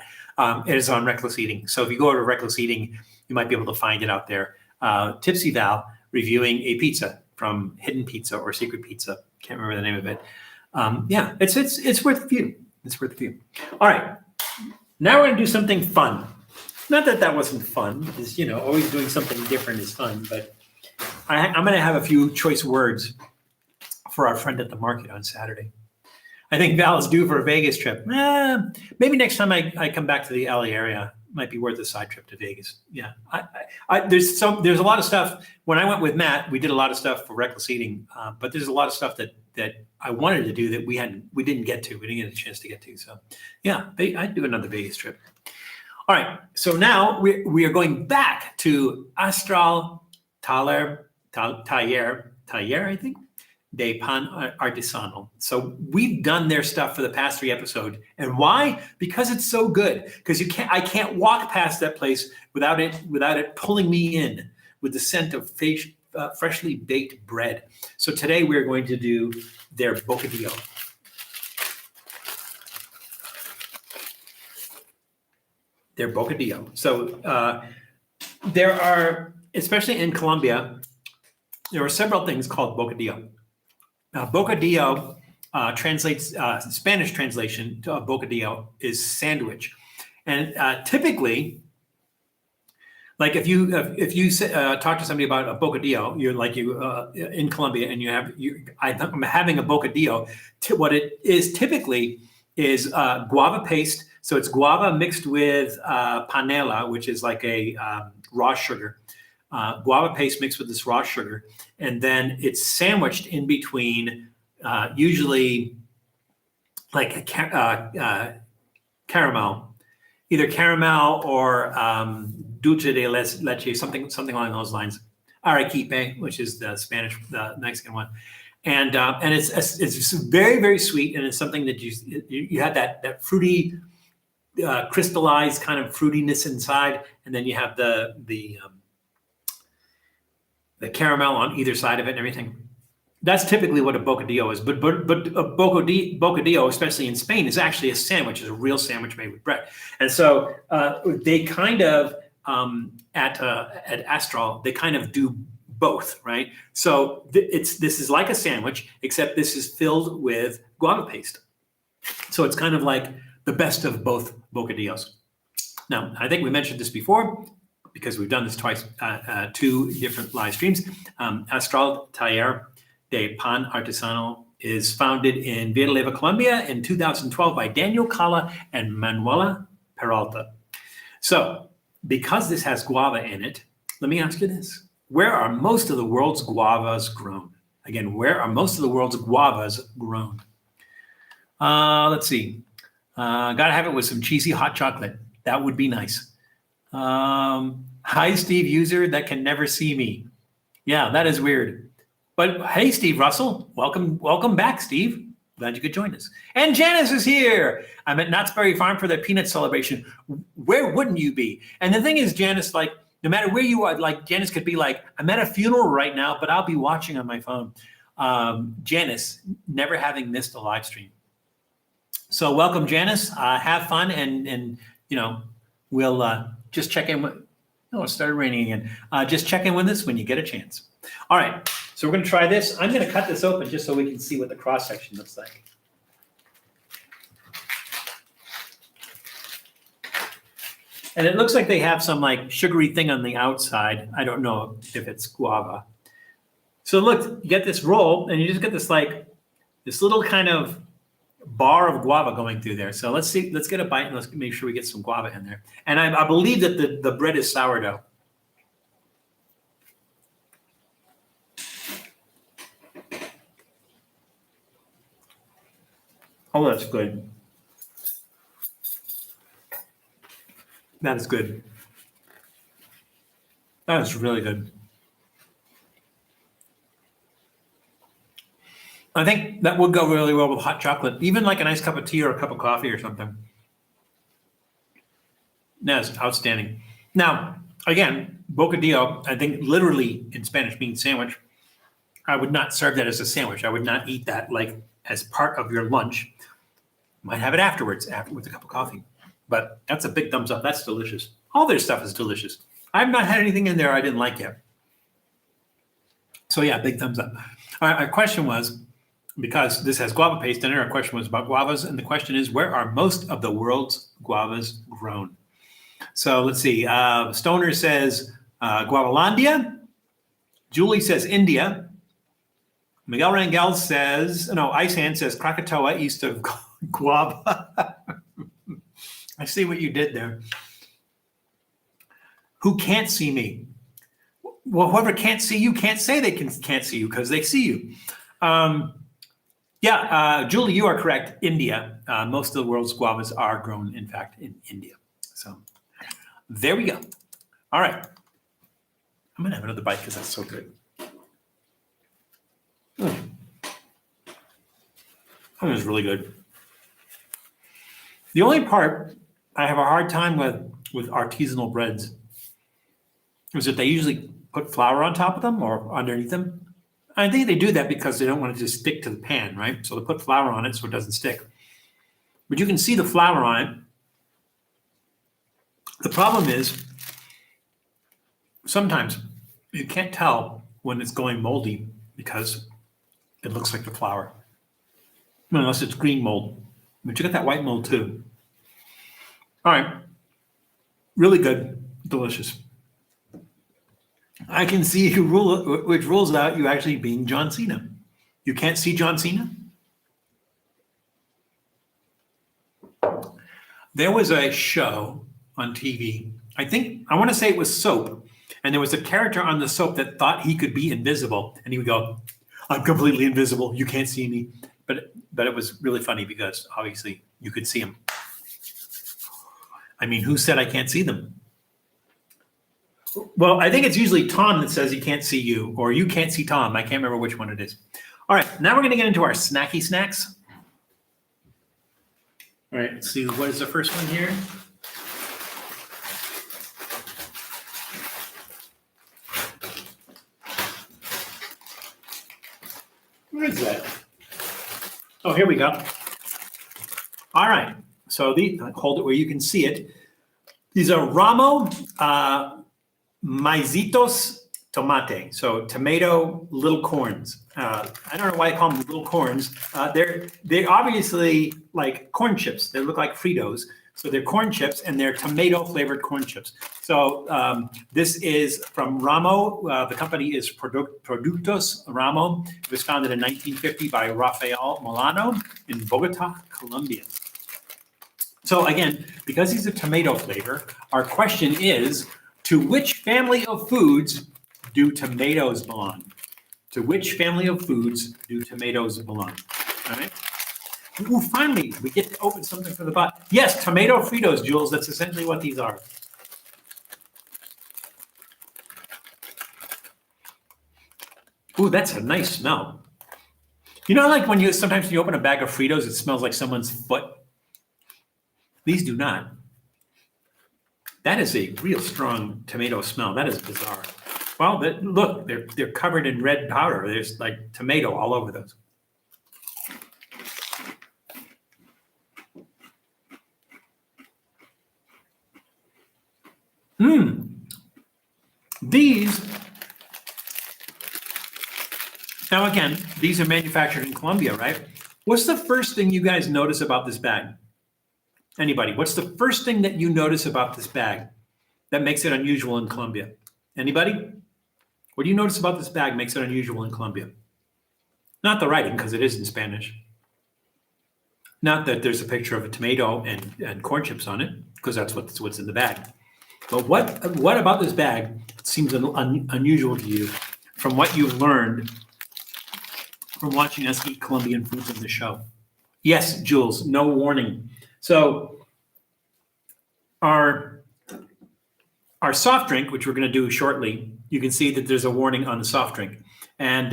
It is on Reckless Eating. So if you go to Reckless Eating, you might be able to find it out there. Tipsy Val reviewing a pizza from Hidden Pizza or Secret Pizza. Can't remember the name of it. Yeah, it's worth a view. It's worth a view. All right, now we're gonna do something fun. Not that that wasn't fun, because always doing something different is fun. But I'm gonna have a few choice words for our friend at the market on Saturday. I think Val is due for a Vegas trip. Maybe next time I come back to the LA area, might be worth a side trip to Vegas. Yeah, there's a lot of stuff. When I went with Matt, we did a lot of stuff for Reckless Eating, but there's a lot of stuff that I wanted to do that we didn't get to. We didn't get a chance to get to. So yeah, I'd do another Vegas trip. All right, so now we are going back to Astral Taller, I think, de Pan Artesanal. So we've done their stuff for the past 3 episodes. And why? Because it's so good. Because I can't walk past that place without it pulling me in with the scent of freshly baked bread. So today we're going to do their bocadillo. Their bocadillo. So there are, especially in Colombia, there are several things called bocadillo. Bocadillo translates, Spanish translation to bocadillo is sandwich. And typically, like if you talk to somebody about a bocadillo, you're in Colombia and I'm having a bocadillo. What it is typically is guava paste. So it's guava mixed with panela, which is like a raw sugar. Guava paste mixed with this raw sugar, and then it's sandwiched in between, usually like a caramel, either caramel or dulce de leche, something along those lines. Arequipe, which is the Mexican one, and it's very, very sweet, and it's something that you have that fruity, crystallized kind of fruitiness inside, and then you have the caramel on either side of it and everything. That's typically what a bocadillo is. But a bocadillo, especially in Spain, is actually a sandwich. It's a real sandwich made with bread. And so they kind of, at Astral, they kind of do both, right? So this is like a sandwich, except this is filled with guava paste. So it's kind of like the best of both bocadillos. Now, I think we mentioned this before, because we've done this twice, 2 different live streams. Astral Taller de Pan Artesanal is founded in Vienna, Colombia in 2012 by Daniel Cala and Manuela Peralta. So because this has guava in it, let me ask you this. Where are most of the world's guavas grown? Again, where are most of the world's guavas grown? Let's see. Gotta have it with some cheesy hot chocolate. That would be nice. Hi, Steve user that can never see me. Yeah, that is weird. But hey, Steve Russell, welcome back, Steve. Glad you could join us. And Janice is here. I'm at Knott's Berry Farm for the peanut celebration. Where wouldn't you be? And the thing is, Janice, like, no matter where you are, like Janice could be like, I'm at a funeral right now, but I'll be watching on my phone. Janice, never having missed a live stream. So welcome, Janice. Have fun, and we'll just check in with. Oh, it started raining again. Just check in with us when you get a chance. All right, so we're going to try this. I'm going to cut this open just so we can see what the cross section looks like. And it looks like they have some like sugary thing on the outside. I don't know if it's guava. So look, you get this roll, and you just get this little kind of bar of guava going through there. So let's get a bite, and let's make sure we get some guava in there. And I believe that the bread is sourdough. Oh, that's good. That is good. That is really good. I think that would go really well with hot chocolate, even like a nice cup of tea or a cup of coffee or something. That's outstanding. Now, again, bocadillo, I think literally in Spanish means sandwich. I would not serve that as a sandwich. I would not eat that like as part of your lunch. Might have it afterwards with a cup of coffee. But that's a big thumbs up. That's delicious. All their stuff is delicious. I've not had anything in there I didn't like yet. So yeah, big thumbs up. Our question was, because this has guava paste in it, our question was about guavas. And the question is, where are most of the world's guavas grown? So let's see. Stoner says Guavalandia. Julie says India. Miguel Rangel says, no, Ice Hand says Krakatoa, east of Guava. I see what you did there. Who can't see me? Well, whoever can't see you can't say they can't see you because they see you. Julie, you are correct. India. Most of the world's guavas are grown, in fact, in India. So there we go. All right. I'm going to have another bite because that's so good. That was really good. The only part I have a hard time with artisanal breads is that they usually put flour on top of them or underneath them. I think they do that because they don't want it to stick to the pan, right? So they put flour on it so it doesn't stick. But you can see the flour on it. The problem is sometimes you can't tell when it's going moldy because it looks like the flour. Unless it's green mold. But you got that white mold too. All right. Really good. Delicious. I can see which rules out you actually being John Cena. You can't see John Cena? There was a show on TV. I want to say it was soap. And there was a character on the soap that thought he could be invisible. And he would go, I'm completely invisible. You can't see me. But it was really funny because obviously you could see him. I mean, who said I can't see them? Well, I think it's usually Tom that says he can't see you, or you can't see Tom. I can't remember which one it is. All right, now we're going to get into our snacky snacks. All right, let's see, what is the first one here? Where is that? Oh, here we go. All right, so hold it where you can see it. These are Ramo Maizitos tomate, so tomato little corns. I don't know why I call them little corns. They're obviously like corn chips. They look like Fritos. So they're corn chips and they're tomato flavored corn chips. So this is from Ramo. The company is Productos Ramo. It was founded in 1950 by Rafael Molano in Bogota, Colombia. So again, because these are tomato flavor, our question is, to which family of foods do tomatoes belong? To which family of foods do tomatoes belong? All right. Ooh, finally, we get to open something from the bottom. Yes, tomato Fritos, Jules. That's essentially what these are. Ooh, that's a nice smell. You know, like when sometimes you open a bag of Fritos, it smells like someone's foot. These do not. That is a real strong tomato smell. That is bizarre. Well, look, they're covered in red powder. There's like tomato all over those. These, now again, these are manufactured in Colombia, right? What's the first thing you guys notice about this bag? Anybody? What's the first thing that you notice about this bag that makes it unusual in Colombia? Anybody? What do you notice about this bag makes it unusual in Colombia? Not the writing, because it is in Spanish. Not that there's a picture of a tomato and corn chips on it, because that's what's in the bag. But what about this bag seems unusual to you from what you've learned from watching us eat Colombian foods on the show? Yes, Jules, no warning. So our Our soft drink, which we're going to do shortly, you can see that there's a warning on the soft drink. And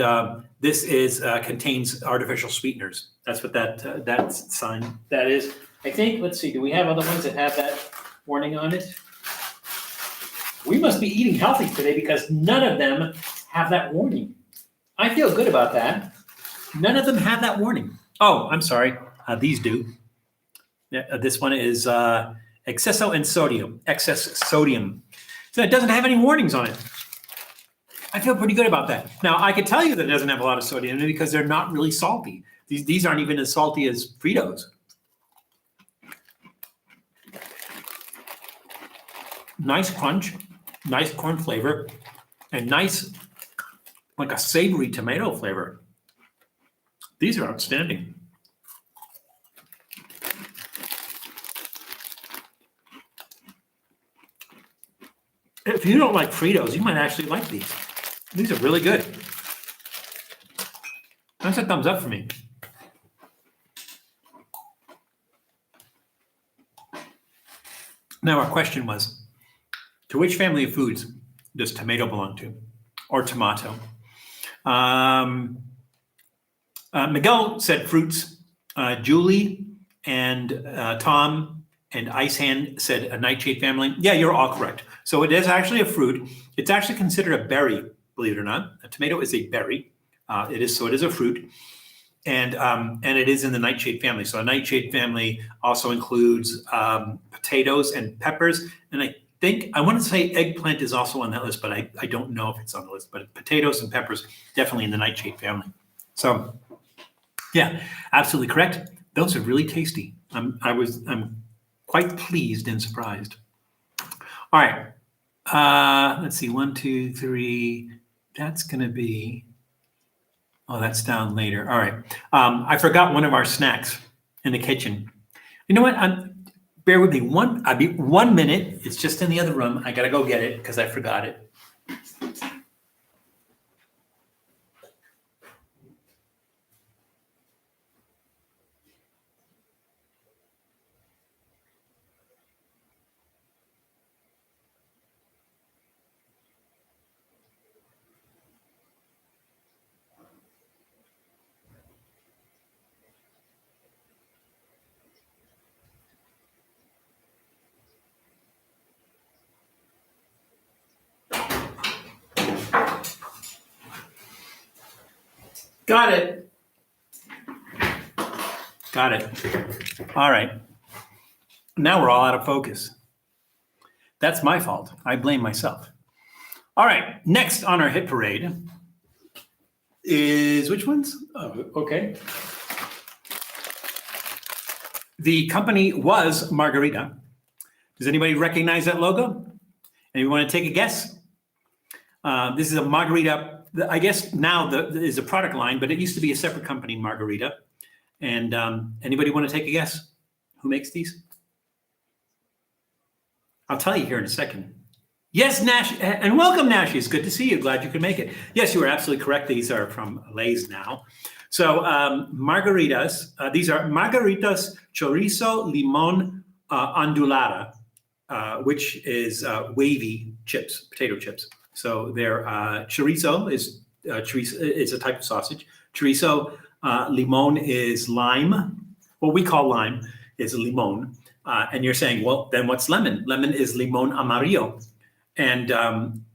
this contains artificial sweeteners. That's what that sign that is. I think, let's see, do we have other ones that have that warning on it? We must be eating healthy today because none of them have that warning. I feel good about that. None of them have that warning. Oh, I'm sorry. These do. This one is exceso en sodium, excess sodium. So it doesn't have any warnings on it. I feel pretty good about that. Now, I can tell you that it doesn't have a lot of sodium in it because they're not really salty. These aren't even as salty as Fritos. Nice crunch, nice corn flavor, and nice, like a savory tomato flavor. These are outstanding. If you don't like Fritos, you might actually like these. These are really good. That's a thumbs up for me. Now our question was, to which family of foods does tomato belong to, or tomato? Miguel said fruits. Julie and Tom and Ice Hand said a nightshade family. Yeah, you're all correct. So it is actually a fruit. It's actually considered a berry, believe it or not. A tomato is a berry. It is a fruit. And it is in the nightshade family. So a nightshade family also includes potatoes and peppers. And I want to say eggplant is also on that list, but I don't know if it's on the list. But potatoes and peppers, definitely in the nightshade family. So yeah, absolutely correct. Those are really tasty. I'm quite pleased and surprised. All right. Let's see. 1, 2, 3. That's going to be. Oh, that's down later. All right. I forgot one of our snacks in the kitchen. You know what? Bear with me. I'll be 1 minute. It's just in the other room. I got to go get it because I forgot it. Got it. Got it. All right. Now we're all out of focus. That's my fault. I blame myself. All right. Next on our hit parade is which ones? Oh, okay. The company was Margarita. Does anybody recognize that logo? Anyone want to take a guess? This is a Margarita. I guess now is a product line, but it used to be a separate company, Margarita. And anybody want to take a guess? Who makes these? I'll tell you here in a second. Yes, Nash, and welcome, Nash. It's good to see you. Glad you could make it. Yes, you are absolutely correct. These are from Lay's now. So Margaritas, these are Margaritas chorizo, limon, ondulada, which is wavy chips, potato chips. So their chorizo is chorizo. It's a type of sausage. Chorizo, limon is lime. What we call lime is limon. And you're saying, well, then what's lemon? Lemon is limon amarillo. And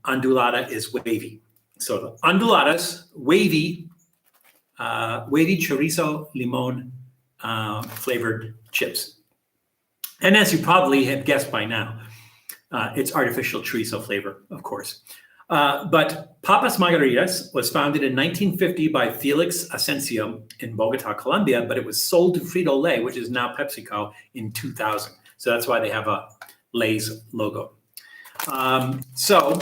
ondulada is wavy. So the onduladas, wavy chorizo, limon flavored chips. And as you probably have guessed by now, it's artificial chorizo flavor, of course. But Papas Margaritas was founded in 1950 by Felix Asensio in Bogota, Colombia, but it was sold to Frito-Lay, which is now PepsiCo, in 2000. So that's why they have a Lay's logo. So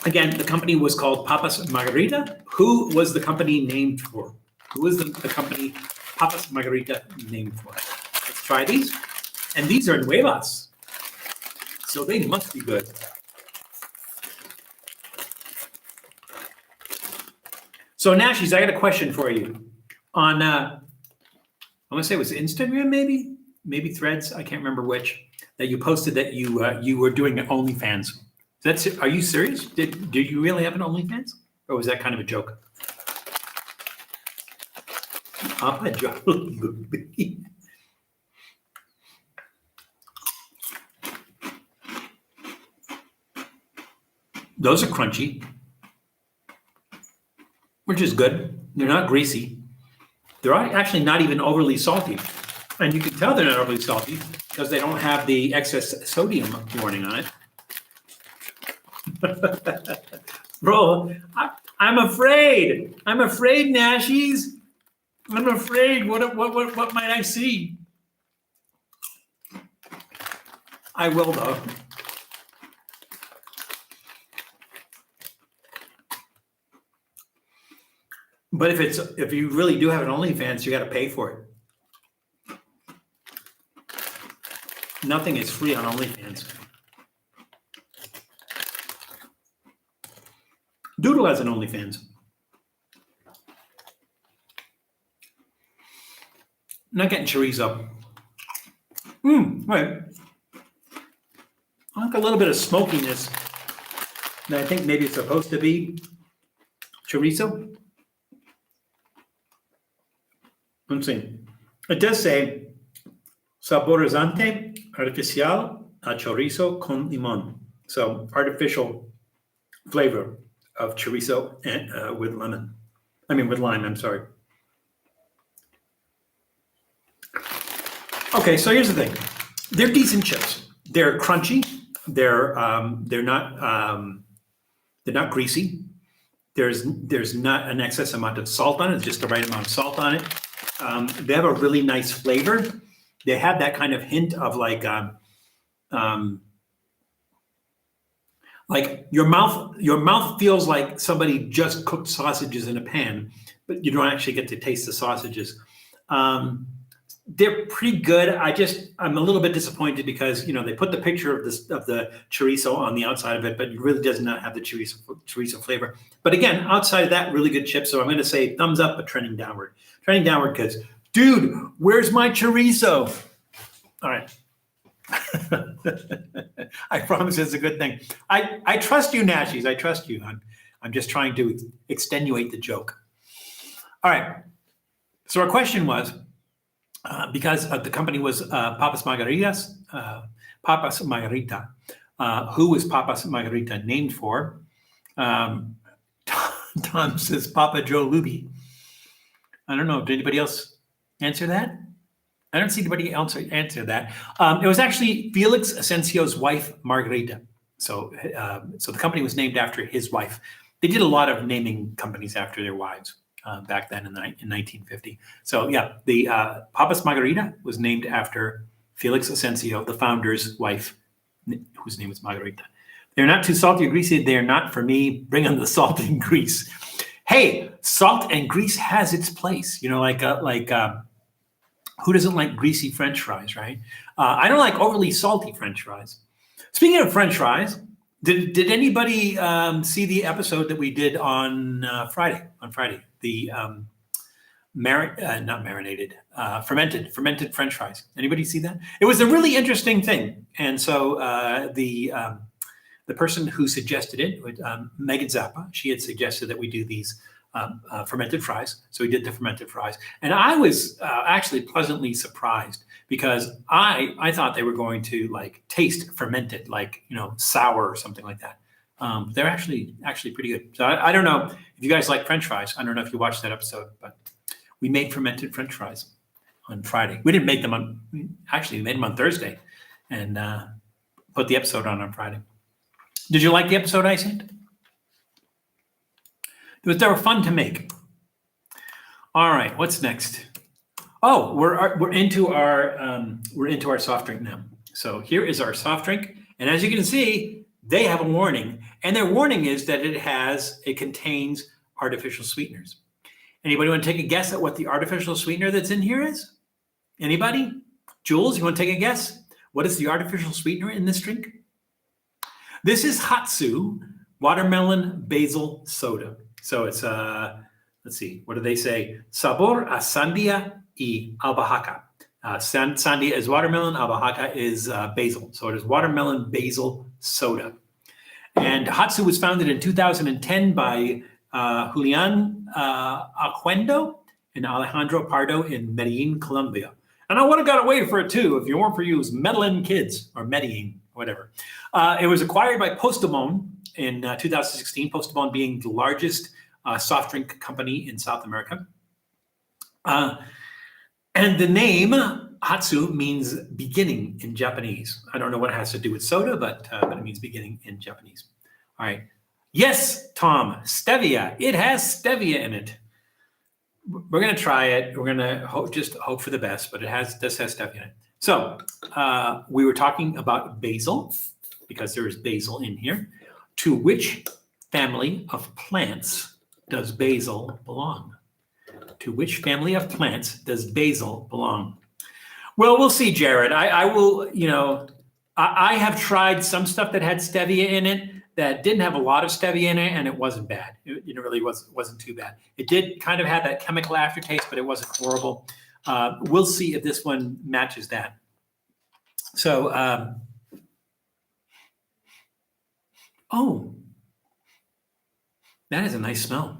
again, the company was called Papas Margarita. Who was the company named for? Who was the company Papas Margarita named for? Let's try these. And these are nuevas. So they must be good. So Nashies, I got a question for you. On, I want to say it was Instagram, maybe Threads. I can't remember which. that you posted that you were doing OnlyFans. Are you serious? Did you really have an OnlyFans, or was that kind of a joke? Those are crunchy, which is good. They're not greasy. They're actually not even overly salty. And you can tell they're not overly salty because they don't have the excess sodium warning on it. Bro, I'm afraid. I'm afraid, Nashies. I'm afraid. What might I see? I will, though. But if you really do have an OnlyFans, you got to pay for it. Nothing is free on OnlyFans. Doodle has an OnlyFans. Not getting chorizo. Right. I like a little bit of smokiness. And I think maybe it's supposed to be chorizo. Let's see. It does say saborizante artificial a chorizo con limon. So artificial flavor of chorizo and with lemon. With lime, I'm sorry. Okay, so here's the thing. They're decent chips. They're crunchy. They're not greasy. There's not an excess amount of salt on it. It's just the right amount of salt on it. They have a really nice flavor. They have that kind of hint of like your mouth feels like somebody just cooked sausages in a pan, but you don't actually get to taste the sausages. They're pretty good. I'm a little bit disappointed because they put the picture of the chorizo on the outside of it, but it really does not have the chorizo flavor. But again, outside of that, really good chips. So I'm going to say thumbs up, but trending downward. Trending downward because, dude, where's my chorizo? All right. I promise it's a good thing. I trust you, Nashies. I trust you. I'm just trying to extenuate the joke. All right. So our question was, because the company was Papas Margaritas, Papas Margarita. Who was Papas Margarita named for? Tom says Papa Joe Luby. I don't know. Did anybody else answer that? I don't see anybody else answer that. It was actually Felix Asensio's wife, Margarita. So the company was named after his wife. They did a lot of naming companies after their wives. Back then in 1950. So yeah, the Papas Margarita was named after Felix Asensio, the founder's wife, whose name was Margarita. They're not too salty or greasy. They're not for me. Bring on the salt and grease. Hey, salt and grease has its place. Who doesn't like greasy French fries, right? I don't like overly salty French fries. Speaking of French fries, did anybody see the episode that we did on Friday? On Friday, the fermented French fries. Anybody see that? It was a really interesting thing, and so the person who suggested it, Megan Zappa, she had suggested that we do these fermented fries. So we did the fermented fries, and I was actually pleasantly surprised because I thought they were going to like taste fermented, like sour or something like that. They're actually pretty good. So I don't know if you guys like French fries. I don't know if you watched that episode, but we made fermented French fries on Friday. We didn't make them we made them on Thursday, and put the episode on Friday. Did you like the episode I sent? They were fun to make. All right, what's next? Oh, we're into our soft drink now. So here is our soft drink, and as you can see, they have a warning, and their warning is that it contains artificial sweeteners. Anybody want to take a guess at what the artificial sweetener that's in here is? Anybody? Jules, you want to take a guess? What is the artificial sweetener in this drink? This is Hatsu watermelon basil soda. So it's let's see, what do they say? Sabor a sandia y albahaca. Sandia is watermelon. Albahaca is basil. So it is watermelon basil soda. And Hatsu was founded in 2010 by Julian Aquendo and Alejandro Pardo in Medellin, Colombia. And I would have got away for it too if it weren't for you. It was Medellin Kids or Medellin, whatever. It was acquired by Postobon in 2016, Postobon being the largest soft drink company in South America. And the name Hatsu means beginning in Japanese. I don't know what it has to do with soda, but it means beginning in Japanese. All right. Yes, Tom, stevia. It has stevia in it. We're going to try it. We're going to hope for the best, but this has stevia in it. So we were talking about basil, because there is basil in here. To which family of plants does basil belong? To which family of plants does basil belong? Well, we'll see, Jared. I will, I have tried some stuff that had stevia in it that didn't have a lot of stevia in it, and it wasn't bad. It really wasn't too bad. It did kind of have that chemical aftertaste, but it wasn't horrible. We'll see if this one matches that. So, oh, that is a nice smell.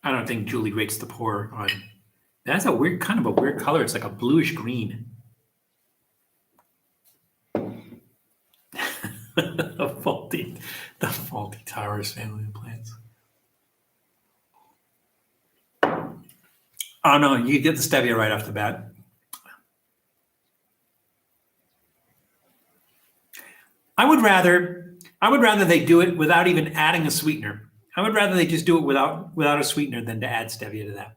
I don't think Julie rates the pour on. That's a weird color. It's like a bluish green. the faulty towers family of plants. Oh no, you get the stevia right off the bat. I would rather they do it without even adding a sweetener. I would rather they just do it without a sweetener than to add stevia to that.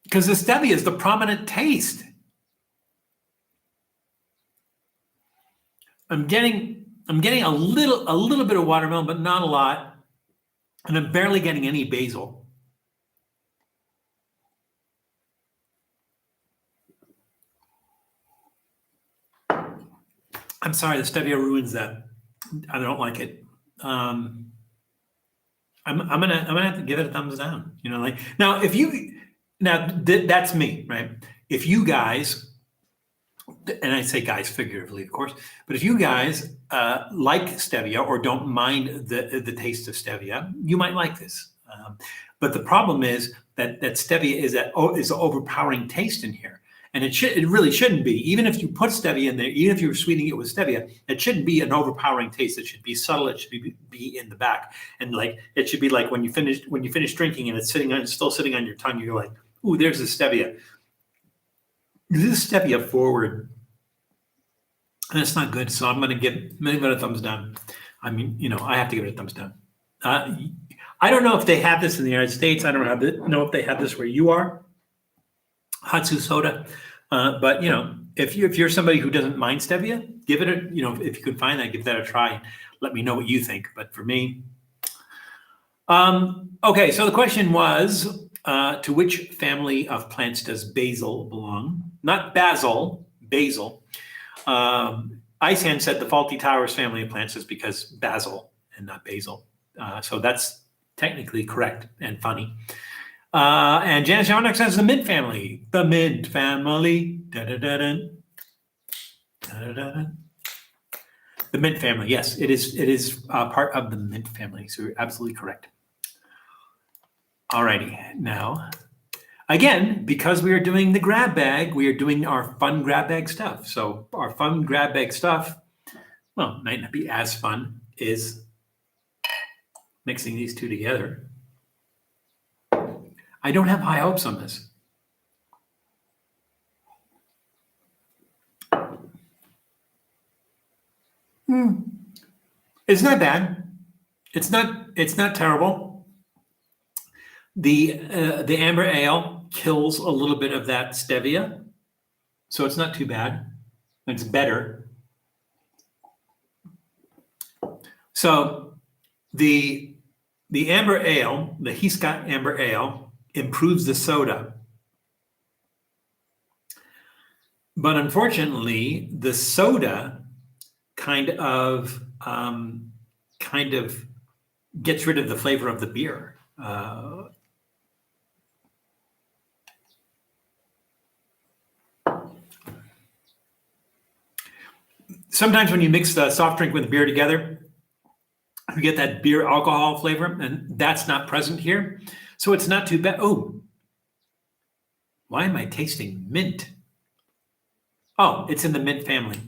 Because the stevia is the prominent taste. I'm getting a little bit of watermelon, but not a lot. And I'm barely getting any basil. I'm sorry, the stevia ruins that. I don't like it. I'm gonna have to give it a thumbs down. That's me, right? If you guys, and I say guys figuratively, of course, but if you guys like stevia or don't mind the taste of stevia, you might like this. But the problem is that stevia is an overpowering taste in here. And it really shouldn't be. Even if you put stevia in there, even if you're sweetening it with stevia, it shouldn't be an overpowering taste. It should be subtle. It should be in the back. And it should be like when you finish drinking and it's still sitting on your tongue, you're like, ooh, there's the stevia. This is stevia forward. And it's not good. So I'm gonna give it a thumbs down. I mean, I have to give it a thumbs down. I don't know if they have this in the United States. I don't know if they have this where you are. Hatsu soda, but if you're somebody who doesn't mind stevia, give it if you can find that, give that a try. Let me know what you think. But for me, okay. So the question was, to which family of plants does basil belong? Not basil, basil. Icehand said the Faulty Towers family of plants is because basil and not basil. So that's technically correct and funny. And Janice Yarnock says the mint family. The mint family. The mint family. Yes, it is part of the mint family. So you're absolutely correct. Alrighty. Now, again, because we are doing the grab bag, we are doing our fun grab bag stuff. So our fun grab bag stuff, well, might not be as fun, is mixing these two together. I don't have high hopes on this. It's not bad. It's not terrible. The amber ale kills a little bit of that stevia, so it's not too bad. It's better. So the amber ale, the Hisca amber ale, improves the soda. But unfortunately, the soda kind of kind of gets rid of the flavor of the beer. Sometimes when you mix the soft drink with beer together, you get that beer alcohol flavor, and that's not present here. So it's not too bad. Oh, why am I tasting mint? Oh, it's in the mint family,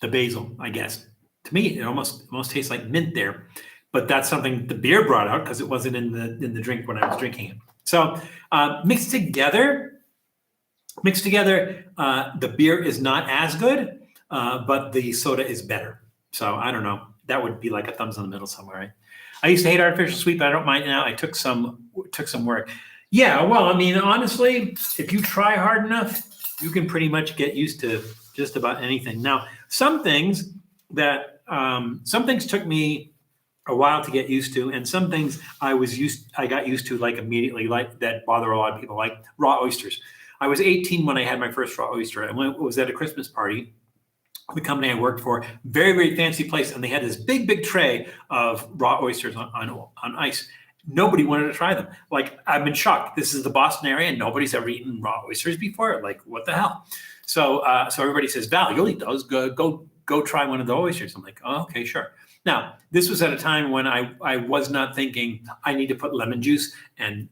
the basil, I guess. To me, it almost tastes like mint there, but that's something the beer brought out because it wasn't in the drink when I was drinking it. So mixed together, the beer is not as good. But the soda is better. So I don't know. That would be like a thumbs in the middle somewhere, right? I used to hate artificial sweet, but I don't mind now. I took some work. Yeah, well, I mean, honestly, if you try hard enough, you can pretty much get used to just about anything. Now, some things took me a while to get used to, and some things I got used to like immediately, like that bother a lot of people, like raw oysters. I was 18 when I had my first raw oyster. I was at a Christmas party. The company I worked for, very, very fancy place, and they had this big, big tray of raw oysters on ice. Nobody wanted to try them. Like, I'm in shock. This is the Boston area, and nobody's ever eaten raw oysters before. Like, what the hell? So everybody says, Val, you'll eat those. Go try one of the oysters. I'm like, oh, okay, sure. Now, this was at a time when I was not thinking I need to put lemon juice and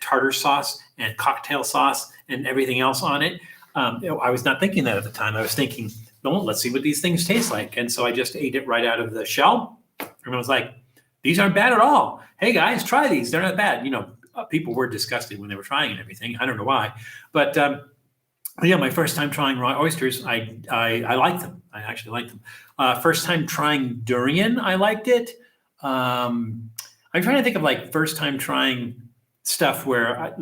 tartar sauce and cocktail sauce and everything else on it. I was not thinking that at the time. I was thinking, no, let's see what these things taste like. And so I just ate it right out of the shell. And I was like, these aren't bad at all. Hey guys, try these. They're not bad. People were disgusted when they were trying and everything. I don't know why. But yeah, my first time trying raw oysters, I liked them. I actually liked them. First time trying durian, I liked it. I'm trying to think of like first time trying stuff where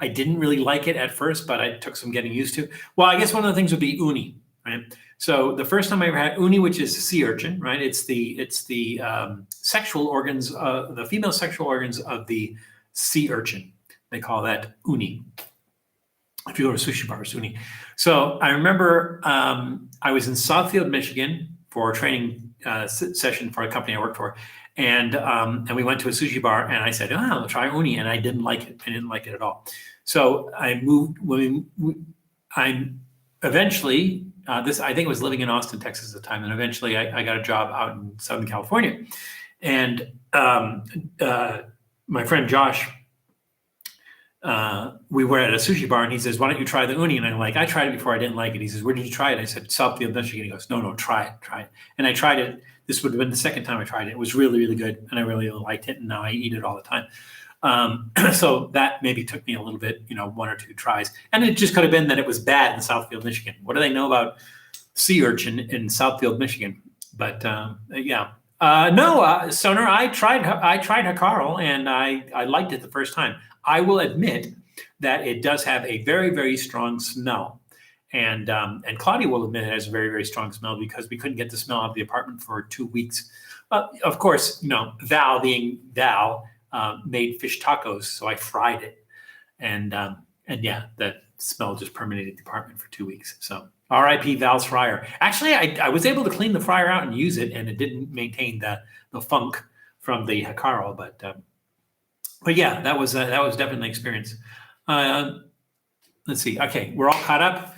I didn't really like it at first, but I took some getting used to. Well, I guess one of the things would be uni, right? So the first time I ever had uni, which is sea urchin, right? It's the sexual organs, the female sexual organs of the sea urchin. They call that uni. If you go to sushi bars, uni. So I remember I was in Southfield, Michigan for a training session for a company I worked for. And we went to a sushi bar, and I said, "Oh, I'll try uni," and I didn't like it. I didn't like it at all. So I moved. I eventually, I think I was living in Austin, Texas at the time, and eventually I got a job out in Southern California. And my friend Josh, we were at a sushi bar, and he says, "Why don't you try the uni?" And I'm like, "I tried it before. I didn't like it." He says, "Where did you try it?" I said, "Southfield, Michigan." He goes, "No, try it." And I tried it. This would have been the second time I tried it. It was really, really good, and I really, really liked it. And now I eat it all the time. So that maybe took me a little bit, one or two tries. And it just could have been that it was bad in Southfield, Michigan. What do they know about sea urchin in Southfield, Michigan? But yeah. No, Soner, I tried Hakarl, and I liked it the first time. I will admit that it does have a very, very strong smell. And Claudia will admit it has a very, very strong smell because we couldn't get the smell out of the apartment for 2 weeks. Of course, Val being Val made fish tacos, so I fried it. And yeah, that smell just permeated the apartment for 2 weeks. So R.I.P. Val's fryer. Actually, I was able to clean the fryer out and use it, and it didn't maintain the funk from the Hakarl. But yeah, that was definitely an experience. Let's see. Okay, we're all caught up.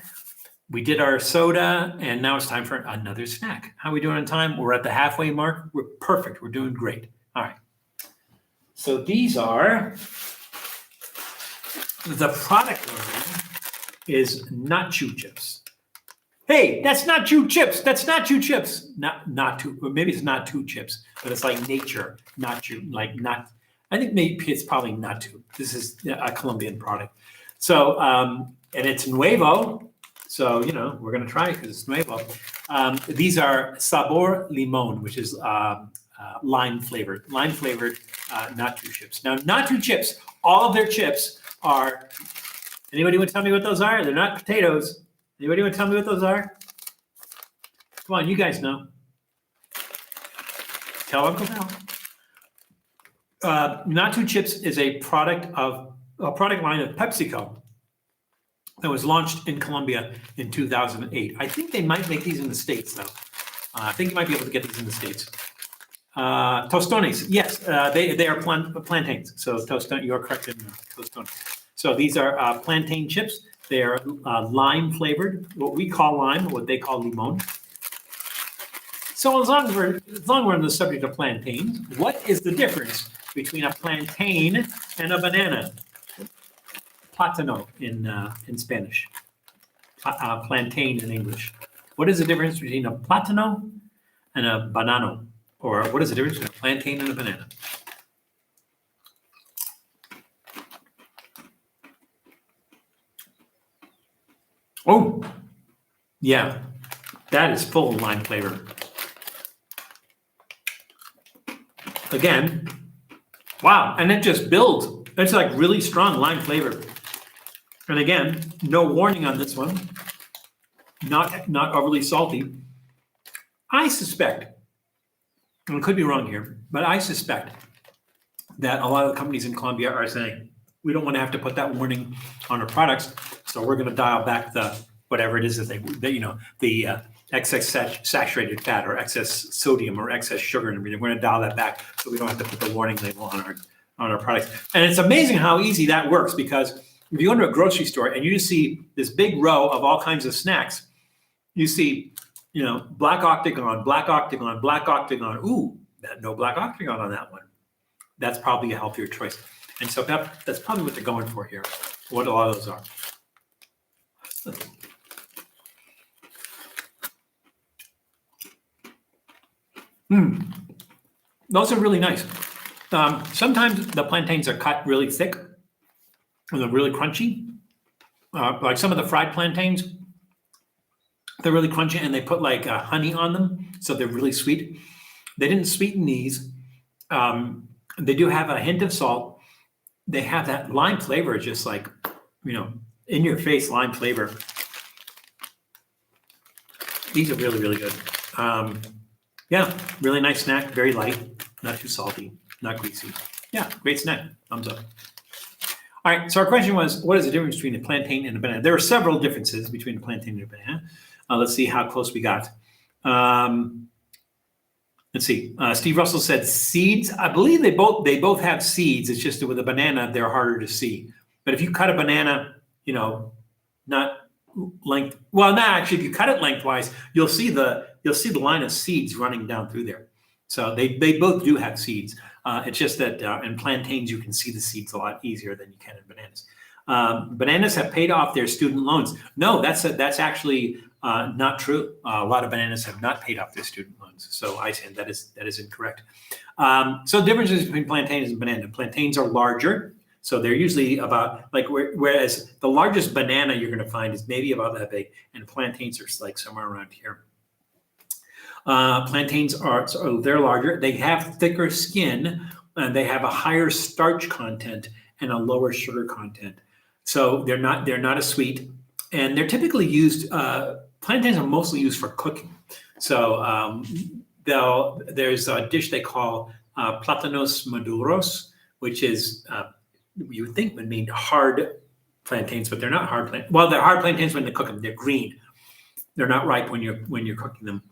We did our soda, and now it's time for another snack. How are we doing on time? We're at the halfway mark. We're perfect. We're doing great. All right. So these are, the product name is NatuChips. Hey, that's not NatuChips. That's not NatuChips. Maybe it's not NatuChips, but it's like nature, not. I think maybe it's probably Natu. This is a Colombian product. So, and it's Nuevo. So, we're going to try it because it's Nuevo. These are Sabor Limon, which is lime-flavored NatuChips. Now, NatuChips, all of their chips are, anybody want to tell me what those are? They're not potatoes. Anybody want to tell me what those are? Come on, you guys know. Tell Uncle Val. NatuChips is a product line of PepsiCo that was launched in Colombia in 2008. I think they might make these in the States, though. I think you might be able to get these in the States. Tostones, yes, they are plantains. So you are correct in tostones. So these are plantain chips. They are lime flavored, what we call lime, what they call limon. So as long as we're on the subject of plantains, what is the difference between a plantain and a banana? Plátano in Spanish, plantain in English. What is the difference between a plátano and a banano? Or what is the difference between a plantain and a banana? Oh, yeah, that is full of lime flavor. Again, wow, and it just builds. It's like really strong lime flavor. And again, no warning on this one. Not overly salty. I suspect, and I could be wrong here, but I suspect that a lot of the companies in Colombia are saying, we don't want to have to put that warning on our products, so we're going to dial back the whatever it is that the excess saturated fat or excess sodium or excess sugar and everything. We're going to dial that back so we don't have to put the warning label on our products. And it's amazing how easy that works, because if you go to a grocery store and you just see this big row of all kinds of snacks, you see, black octagon, black octagon, black octagon. Ooh, no black octagon on that one. That's probably a healthier choice. And so that's probably what they're going for here, what a lot of those are. Those are really nice. Sometimes the plantains are cut really thick and they're really crunchy. Like some of the fried plantains, they're really crunchy and they put like honey on them, so they're really sweet. They didn't sweeten these. They do have a hint of salt. They have that lime flavor, just like, in your face lime flavor. These are really, really good. Yeah, really nice snack, very light, not too salty, not greasy. Yeah, great snack, thumbs up. All right, so our question was, what is the difference between a plantain and a banana? There are several differences between a plantain and a banana. Let's see how close we got. Let's see. Steve Russell said seeds. I believe they both have seeds. It's just that with a banana, they're harder to see. But if you cut a banana, not length. Well, no, actually, if you cut it lengthwise, you'll see the line of seeds running down through there. So they both do have seeds. It's just that in plantains, you can see the seeds a lot easier than you can in bananas. Bananas have paid off their student loans. No, that's actually not true. A lot of bananas have not paid off their student loans. So I say that is incorrect. So the differences between plantains and banana. Plantains are larger. So they're usually about whereas the largest banana you're going to find is maybe about that big, and plantains are like somewhere around here. Plantains they're larger. They have thicker skin, and they have a higher starch content and a lower sugar content. So they're not as sweet, and they're typically used. Plantains are mostly used for cooking. So there's a dish they call plátanos maduros, which is you would think would mean hard plantains, but they're not hard plantains. Well, they're hard plantains when they cook them. They're green. They're not ripe when you're cooking them.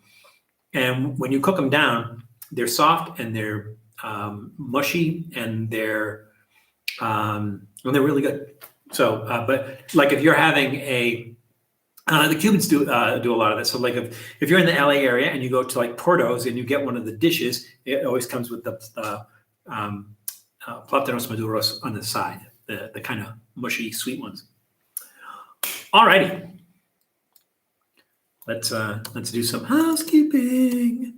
And when you cook them down, they're soft and they're mushy and they're really good. So, but like if you're having the Cubans do a lot of that. So like if you're in the LA area and you go to like Porto's and you get one of the dishes, it always comes with the plátanos maduros on the side, the kind of mushy sweet ones. All righty. Let's do some housekeeping.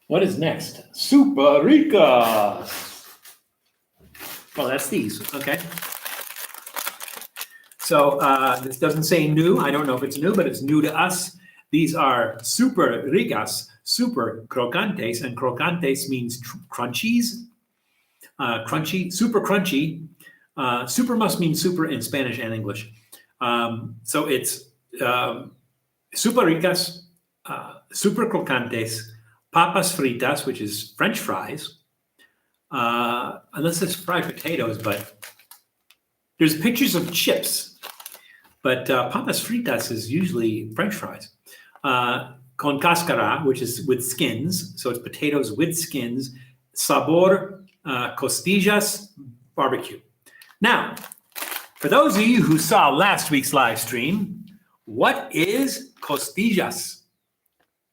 What is next? Super Ricas. Oh, that's these. Okay. So this doesn't say new. I don't know if it's new, but it's new to us. These are Super Ricas, Super Crokantes, and Crokantes means crunchies. Crunchy, super crunchy. Super must mean super in Spanish and English. So it's Super Ricas, Super Crokantes, papas fritas, which is French fries, unless it's fried potatoes, but there's pictures of chips, but papas fritas is usually French fries. con cáscara, which is with skins. So it's potatoes with skins. Sabor, costillas, barbecue. Now, for those of you who saw last week's live stream, what is costillas?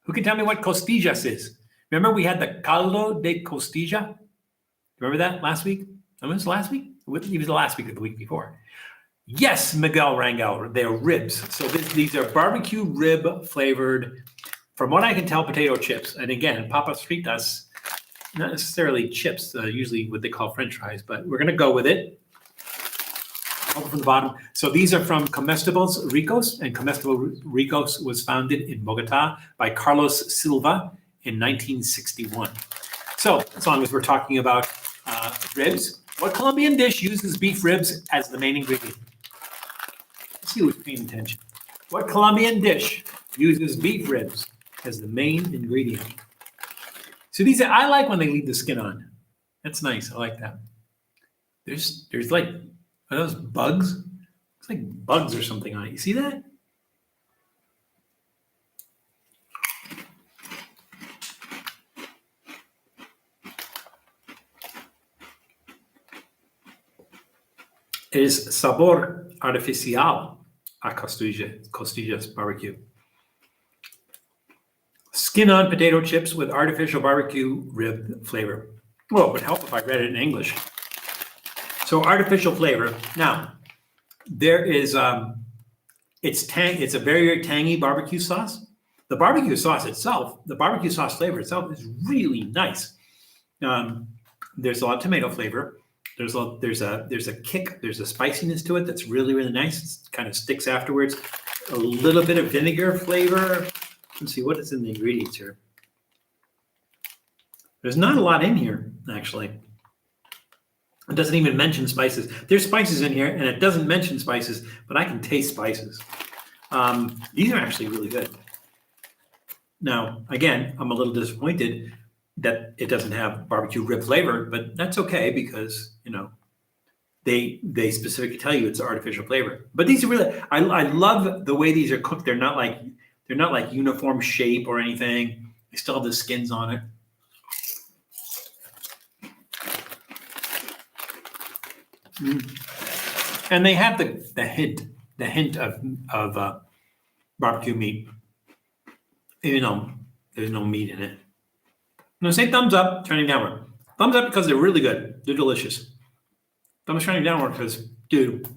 Who can tell me what costillas is? Remember we had the caldo de costilla? Remember that last week? When was it last week? It was the last week or the week before. Yes, Miguel Rangel, they're ribs. So these are barbecue rib flavored, from what I can tell, potato chips. And again, papas fritas, not necessarily chips, usually what they call French fries, but we're going to go with it. Over from the bottom. So these are from Comestibles Ricos, and Comestibles Ricos was founded in Bogota by Carlos Silva in 1961. So as long as we're talking about ribs, what Colombian dish uses beef ribs as the main ingredient? Let's see who's paying attention. What Colombian dish uses beef ribs as the main ingredient? So these are, I like when they leave the skin on. That's nice. I like that. There's like, are those bugs? It's like bugs or something on it. You see that? It is sabor artificial a costillas barbecue. Skin on potato chips with artificial barbecue rib flavor. Well, it would help if I read it in English. So artificial flavor. Now, there is, it's a very, very tangy barbecue sauce. The barbecue sauce itself, the barbecue sauce flavor itself is really nice. There's a lot of tomato flavor. There's a kick, there's a spiciness to it that's really, really nice. It kind of sticks afterwards. A little bit of vinegar flavor. Let's see what is in the ingredients here. There's not a lot in here, actually. It doesn't even mention spices. There's spices in here, and it doesn't mention spices, but I can taste spices. These are actually really good. Now, again, I'm a little disappointed that it doesn't have barbecue rib flavor, but that's okay because, you know, they specifically tell you it's artificial flavor. But these are really, I love the way these are cooked. They're not like uniform shape or anything. They still have the skins on it. And they have the hint of barbecue meat, even though there's no meat in it. No, say thumbs up, turning downward. Thumbs up because they're really good. They're delicious. Thumbs turning downward because, dude,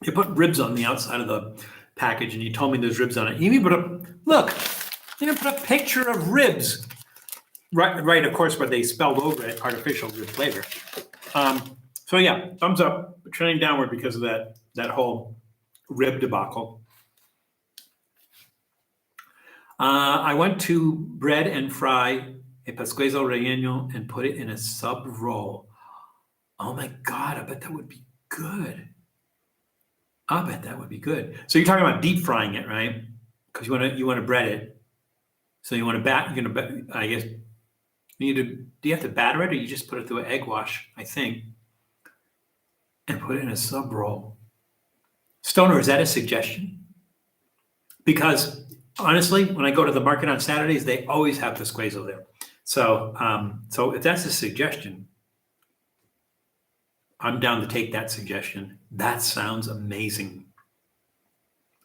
you put ribs on the outside of the package and you told me there's ribs on it. You even put a picture of ribs. Right, of course, but they spelled over it, artificial rib flavor. So yeah, thumbs up, trending downward because of that whole rib debacle. I went to bread and fry a pescuezo relleno and put it in a sub roll. Oh my God, I bet that would be good. I bet that would be good. So you're talking about deep frying it, right? Because you want to bread it. So you want to I guess do you have to batter it or you just put it through an egg wash, I think, and put it in a sub roll? Stoner, is that a suggestion? Because honestly, when I go to the market on Saturdays, they always have pescuezo there. So if that's a suggestion, I'm down to take that suggestion. That sounds amazing.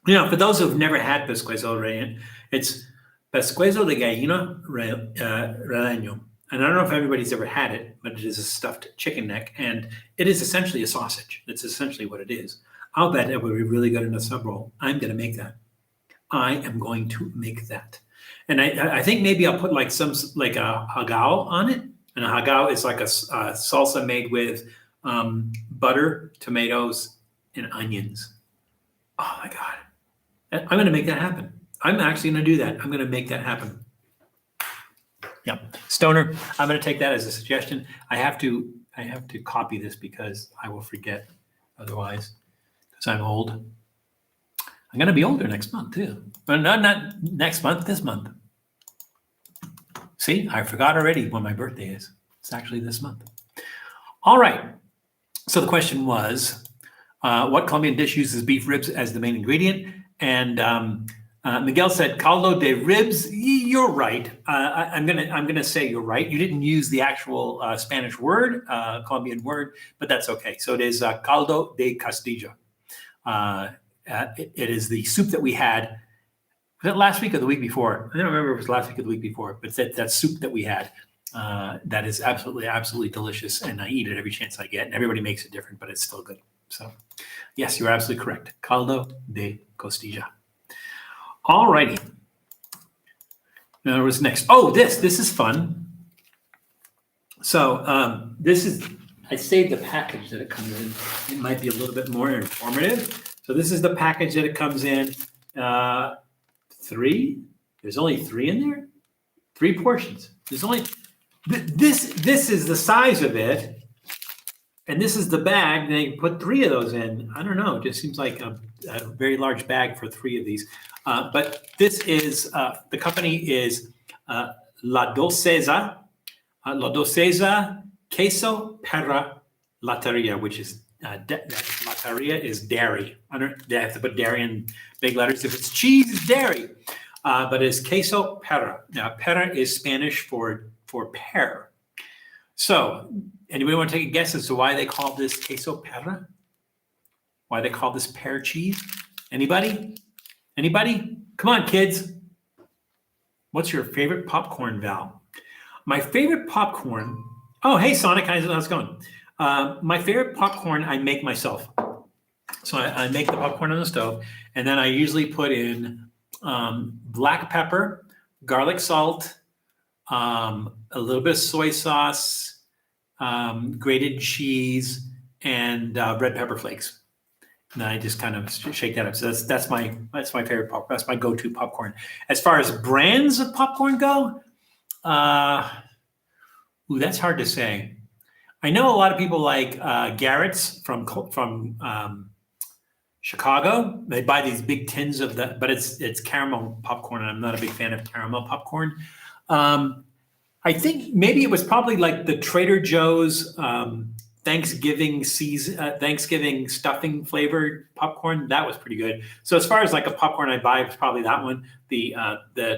You know, for those who've never had pescuezo, it's pescuezo de gallina relleno. And I don't know if everybody's ever had it, but it is a stuffed chicken neck, and it is essentially a sausage. That's essentially what it is. I'll bet it would be really good in a sub roll. I'm going to make that. I am going to make that. And I think maybe I'll put like a hagao on it. And a hagao is like a salsa made with butter, tomatoes, and onions. Oh my God. I'm going to make that happen. I'm actually going to do that. I'm going to make that happen. Yeah. Stoner, I'm going to take that as a suggestion. I have to copy this because I will forget otherwise because I'm old. I'm going to be older next month too. But not next month, this month. See, I forgot already when my birthday is. It's actually this month. All right. So the question was, what Colombian dish uses beef ribs as the main ingredient? And Miguel said caldo de ribs. You're right. I'm gonna say you're right. You didn't use the actual Spanish word, Colombian word, but that's okay. So it is caldo de costilla. It is the soup that we had. Was it last week or the week before? I don't remember if it was last week or the week before, but that soup that we had. That is absolutely delicious, and I eat it every chance I get. And everybody makes it different, but it's still good. So, yes, you're absolutely correct. Caldo de costilla. All righty. Now, what's next? Oh, this is fun. So, this is. I saved the package that it comes in. It might be a little bit more informative. So, this is the package that it comes in. 3. There's only 3 in there. 3 portions. There's only. This is the size of it, and this is the bag. They put 3 of those in. I don't know. It just seems like a very large bag for 3 of these. But this is the company is La Dolcezza, Queso, Pera, Lateria, which is Lateria is dairy. They have to put dairy in big letters. If it's cheese, it's dairy. But it's queso pera. Now, pera is Spanish for pear. So, anybody want to take a guess as to why they call this queso pera? Why they call this pear cheese? Anybody? Anybody? Come on, kids. What's your favorite popcorn, Val? My favorite popcorn. Oh, hey, Sonic. How's it going? My favorite popcorn I make myself. So I make the popcorn on the stove, and then I usually put in black pepper, garlic salt, a little bit of soy sauce, grated cheese, and red pepper flakes. And I just kind of shake that up. So that's my favorite popcorn. That's my go-to popcorn. As far as brands of popcorn go, that's hard to say. I know a lot of people like Garrett's from Chicago. They buy these big tins of that, but it's caramel popcorn, and I'm not a big fan of caramel popcorn. I think maybe it was probably like the Trader Joe's Thanksgiving stuffing flavored popcorn. That was pretty good. So as far as like a popcorn I buy, it's probably that one, the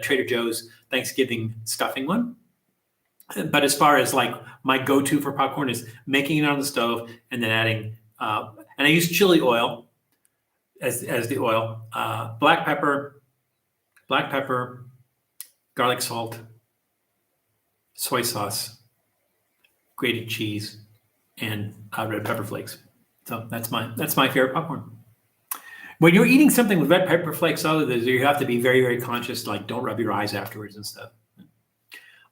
Trader Joe's Thanksgiving stuffing one. But as far as like my go-to for popcorn is making it on the stove and then adding, and I use chili oil as the oil, black pepper, garlic salt, soy sauce, grated cheese, and red pepper flakes. So that's my favorite popcorn. When you're eating something with red pepper flakes, you have to be very, very conscious. Like, don't rub your eyes afterwards and stuff.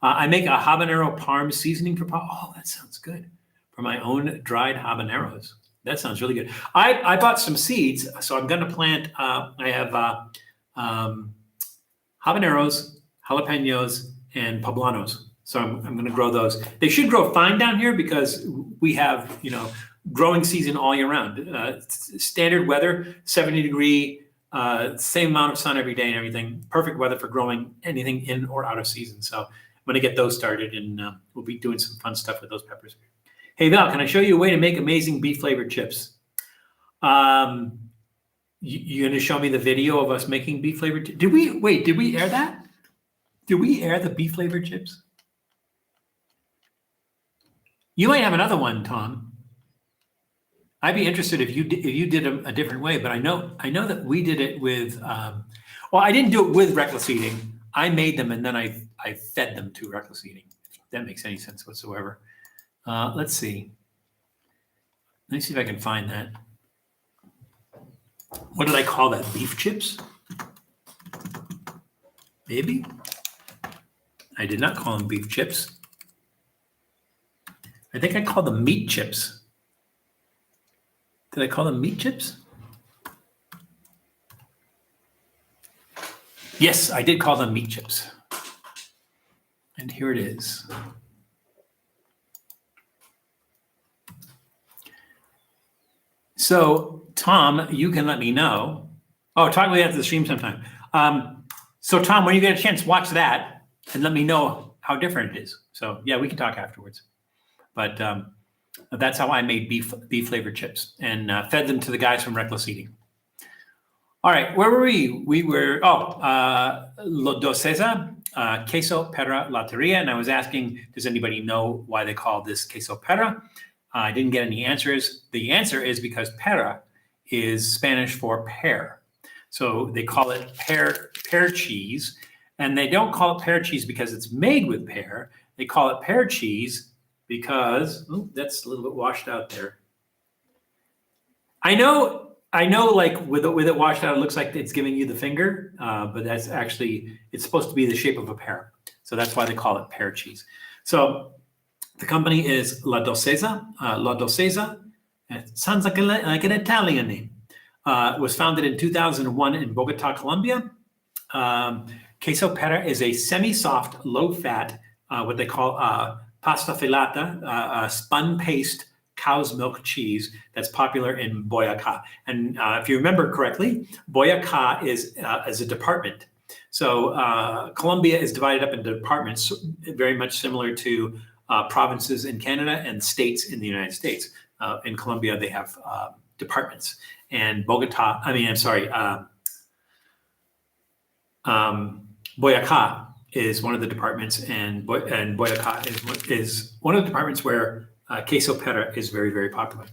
I make a habanero parm seasoning for Oh, that sounds good. For my own dried habaneros. That sounds really good. I bought some seeds, so I'm going to plant. I have habaneros, jalapenos, and poblanos. So I'm going to grow those. They should grow fine down here because we have, growing season all year round. Standard weather, 70-degree, same amount of sun every day and everything. Perfect weather for growing anything in or out of season. So I'm going to get those started, and we'll be doing some fun stuff with those peppers. Hey, Val, can I show you a way to make amazing beef-flavored chips? You're going to show me the video of us making beef-flavored? Did we air that? Did we air the beef-flavored chips? You might have another one, Tom. I'd be interested if you did a different way, but I know that we did it with. I didn't do it with reckless eating. I made them and then I fed them to reckless eating. If that makes any sense whatsoever. Let's see. Let me see if I can find that. What did I call that? Beef chips? Maybe. I did not call them beef chips. I think I called them meat chips. Did I call them meat chips? Yes, I did call them meat chips. And here it is. So, Tom, you can let me know. Oh, talk about that after the stream sometime. So, Tom, when you get a chance, watch that and let me know how different it is. So, yeah, we can talk afterwards. But that's how I made beef flavored chips and fed them to the guys from Reckless Eating. All right, where were we? We were, Dolcezza, queso, pera, lateria. And I was asking, does anybody know why they call this queso pera? I didn't get any answers. The answer is because pera is Spanish for pear. So they call it pear cheese. And they don't call it pear cheese because it's made with pear. They call it pear cheese because, that's a little bit washed out there. I know, like with it washed out, it looks like it's giving you the finger, but that's actually, it's supposed to be the shape of a pear. So that's why they call it pear cheese. So the company is La Dolcezza. La Dolcezza, it sounds like an Italian name. It was founded in 2001 in Bogota, Colombia. Queso pera is a semi-soft, low-fat, what they call pasta filata, spun paste cow's milk cheese that's popular in Boyacá. And if you remember correctly, Boyacá is a department. So Colombia is divided up into departments, very much similar to provinces in Canada and states in the United States. In Colombia, they have departments. And Boyacá is one of the departments, and Boyacá is one of the departments where queso pera is very, very popular.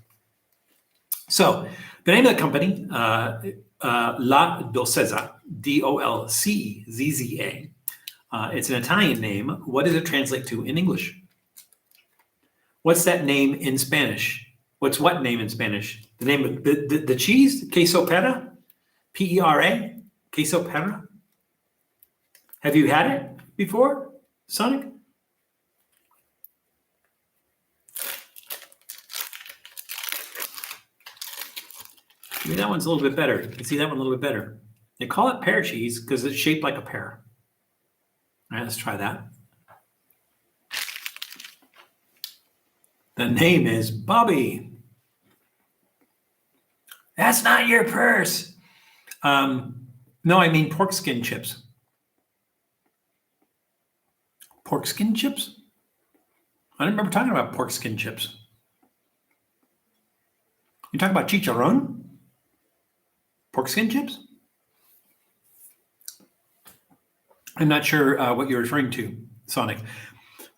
So the name of the company, La Dolcezza, Dolcezza. It's an Italian name. What does it translate to in English? What's that name in Spanish? What's what name in Spanish? The name of the cheese, queso pera, Pera, queso pera. Have you had it before, Sonic? Maybe that one's a little bit better. You can see that one a little bit better. They call it pear cheese because it's shaped like a pear. All right, let's try that. The name is Bobby. That's not your purse. No, I mean pork skin chips. Pork skin chips? I don't remember talking about pork skin chips. You talking about chicharron? Pork skin chips? I'm not sure what you're referring to, Sonic.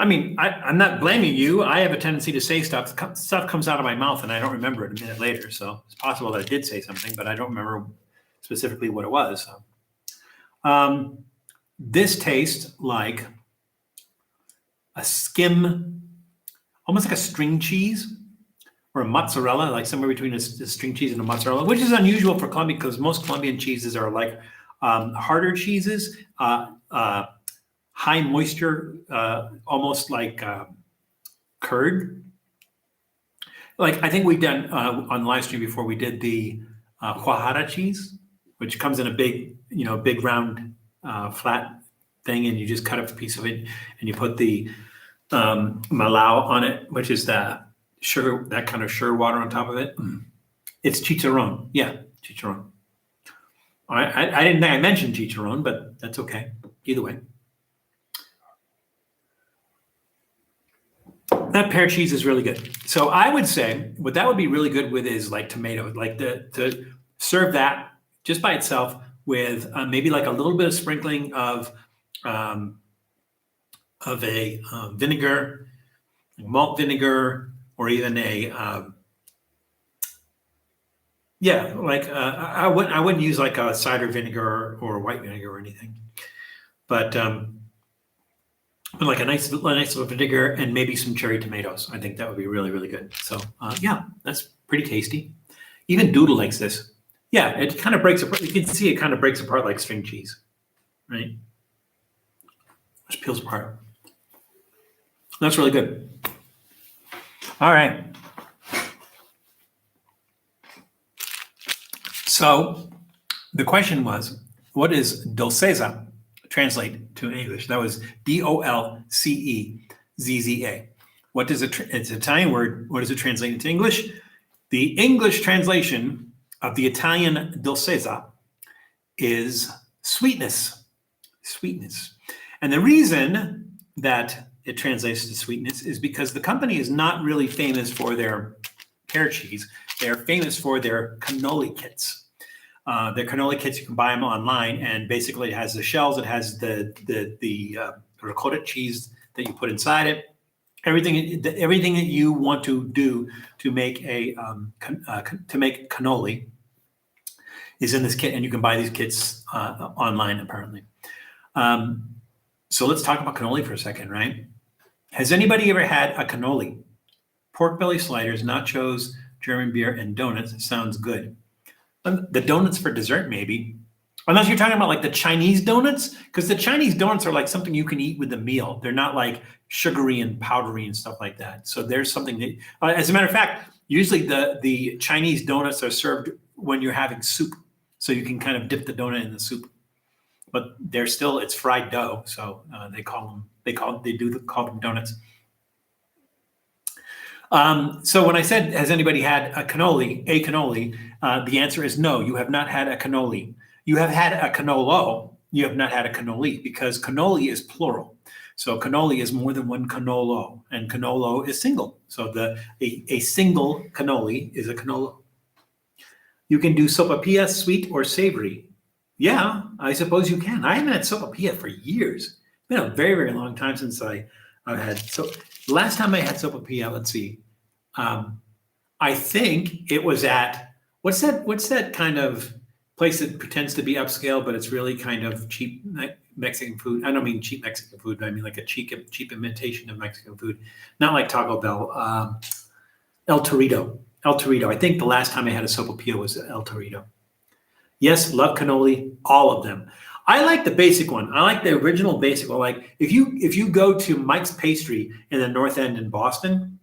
I mean, I'm not blaming you. I have a tendency to say stuff. Stuff comes out of my mouth and I don't remember it a minute later. So it's possible that I did say something, but I don't remember specifically what it was. So. This tastes like a skim, almost like a string cheese or a mozzarella, like somewhere between a string cheese and a mozzarella, which is unusual for Colombia because most Colombian cheeses are like harder cheeses, high moisture, almost like curd. Like I think we've done on live stream before, we did the cuajada cheese, which comes in a big, big round flat thing, and you just cut up a piece of it and you put the malao on it, which is the sugar, that kind of sugar water on top of it. It's chicharron. Yeah, chicharron. I didn't think I mentioned chicharron, but that's okay. Either way. That pear cheese is really good. So I would say what that would be really good with is like tomato, like to serve that just by itself with maybe like a little bit of sprinkling of a vinegar, malt vinegar, or even a I wouldn't use like a cider vinegar or white vinegar or anything, but like a nice little vinegar and maybe some cherry tomatoes. I think that would be really, really good. So yeah, that's pretty tasty. Even Doodle likes this. Yeah, it kind of breaks apart. You can see it kind of breaks apart like string cheese, right? Just peels apart. That's really good. All right. So the question was, what does Dolcezza translate to in English? That was Dolcezza. What does it's an Italian word. What does it translate into English? The English translation of the Italian Dolcezza is sweetness. Sweetness. And the reason that it translates to sweetness is because the company is not really famous for their pear cheese. They are famous for their cannoli kits. They're cannoli kits. You can buy them online, and basically it has the shells. It has the ricotta cheese that you put inside it. Everything that you want to do to make cannoli is in this kit, and you can buy these kits online apparently. So let's talk about cannoli for a second, right? Has anybody ever had a cannoli? Pork belly sliders, nachos, German beer, and donuts. Sounds good. The donuts for dessert, maybe. Unless you're talking about like the Chinese donuts, because the Chinese donuts are like something you can eat with a meal. They're not like sugary and powdery and stuff like that. So there's something that, as a matter of fact, usually the Chinese donuts are served when you're having soup. So you can kind of dip the donut in the soup. But it's fried dough. So they call them donuts. So when I said, has anybody had a cannoli, the answer is no, you have not had a cannoli. You have had a cannolo, you have not had a cannoli, because cannoli is plural. So cannoli is more than one cannolo, and cannolo is single. So a single cannoli is a cannolo. You can do sopapilla, sweet or savory. Yeah, I suppose you can. I haven't had sopapilla for years. It's been a very, very long time since I've had. So the last time I had sopapilla, let's see. I think it was at, what's that kind of place that pretends to be upscale, but it's really kind of cheap Mexican food. I don't mean cheap Mexican food, but I mean like a cheap imitation of Mexican food. Not like Taco Bell. El Torito. I think the last time I had a sopapilla was El Torito. Yes, love cannoli, all of them. I like the basic one. I like the original basic one. Like if you go to Mike's Pastry in the North End in Boston,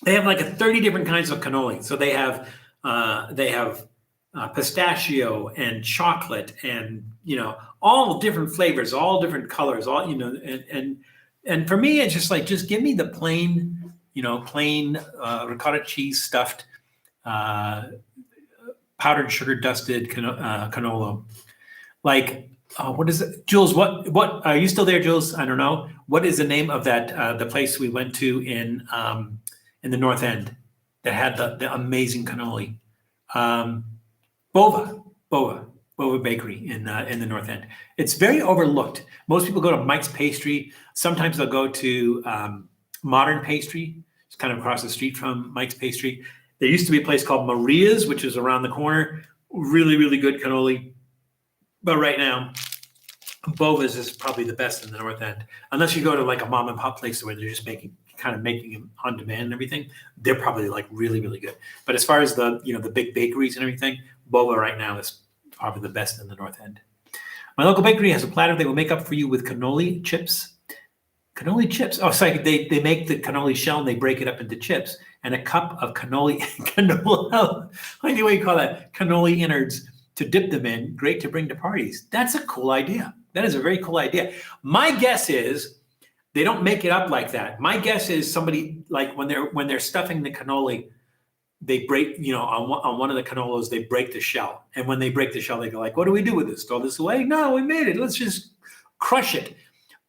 they have like 30 different kinds of cannoli. So they have pistachio and chocolate, and all different flavors, all different colors, all and for me it's just give me the plain ricotta cheese stuffed powdered sugar dusted cannolo. Like what is it, Jules? What are you still there, Jules? I don't know. What is the name of that the place we went to in the North End that had the amazing cannoli? Bova Bakery in the North End. It's very overlooked. Most people go to Mike's Pastry. Sometimes they'll go to Modern Pastry. It's kind of across the street from Mike's Pastry. There used to be a place called Maria's, which is around the corner. Really, really good cannoli. But right now, Bova's is probably the best in the North End. Unless you go to like a mom and pop place where they're just making them on demand and everything, they're probably like really, really good. But as far as the big bakeries and everything, Bova right now is probably the best in the North End. My local bakery has a platter they will make up for you with cannoli chips. Cannoli chips. Oh, sorry, they make the cannoli shell and they break it up into chips, and a cup of cannoli. I do what you call that, cannoli innards to dip them in. Great to bring to parties. That's a cool idea. That is a very cool idea. My guess is they don't make it up like that. My guess is somebody, like when they're stuffing the cannoli, they break, on one of the cannolos, they break the shell. And when they break the shell, they go like, what do we do with this? Throw this away? No, we made it. Let's just crush it,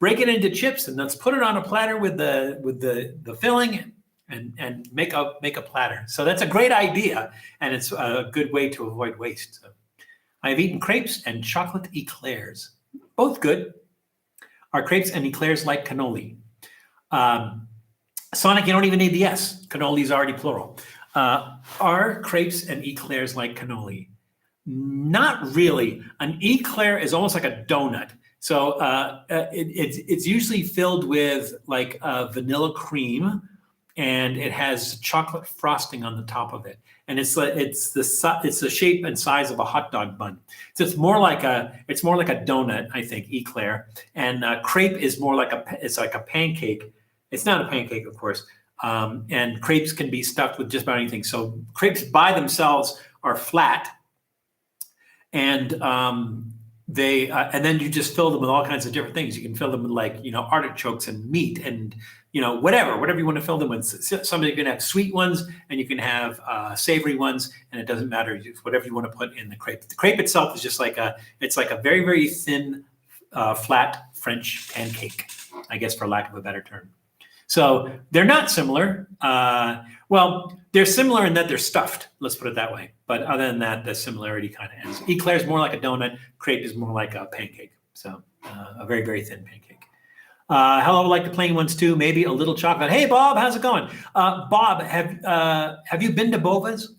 break it into chips, and let's put it on a platter with the filling and make a platter. So that's a great idea, and it's a good way to avoid waste. So I've eaten crepes and chocolate eclairs. Both good. Are crepes and eclairs like cannoli? Sonic, you don't even need the S. Cannoli is already plural. Are crepes and eclairs like cannoli? Not really. An eclair is almost like a donut. So it's usually filled with like vanilla cream, and it has chocolate frosting on the top of it. And it's the shape and size of a hot dog bun. So it's more like a donut, I think, eclair. And crepe is more like a pancake. It's not a pancake, of course. And crepes can be stuffed with just about anything. So crepes by themselves are flat, and then you just fill them with all kinds of different things. You can fill them with like artichokes and meat and whatever you want to fill them with. Some you can have sweet ones and you can have savory ones, and it doesn't matter. Whatever you want to put in the crepe. The crepe itself is just like a very, very thin, flat French pancake, I guess, for lack of a better term. So they're not similar. Well, they're similar in that they're stuffed. Let's put it that way. But other than that, the similarity kind of ends. Eclair is more like a donut. Crepe is more like a pancake. So a very, very thin pancake. Hello, I like the plain ones too. Maybe a little chocolate. Hey, Bob, how's it going? Bob, have you been to Bova's?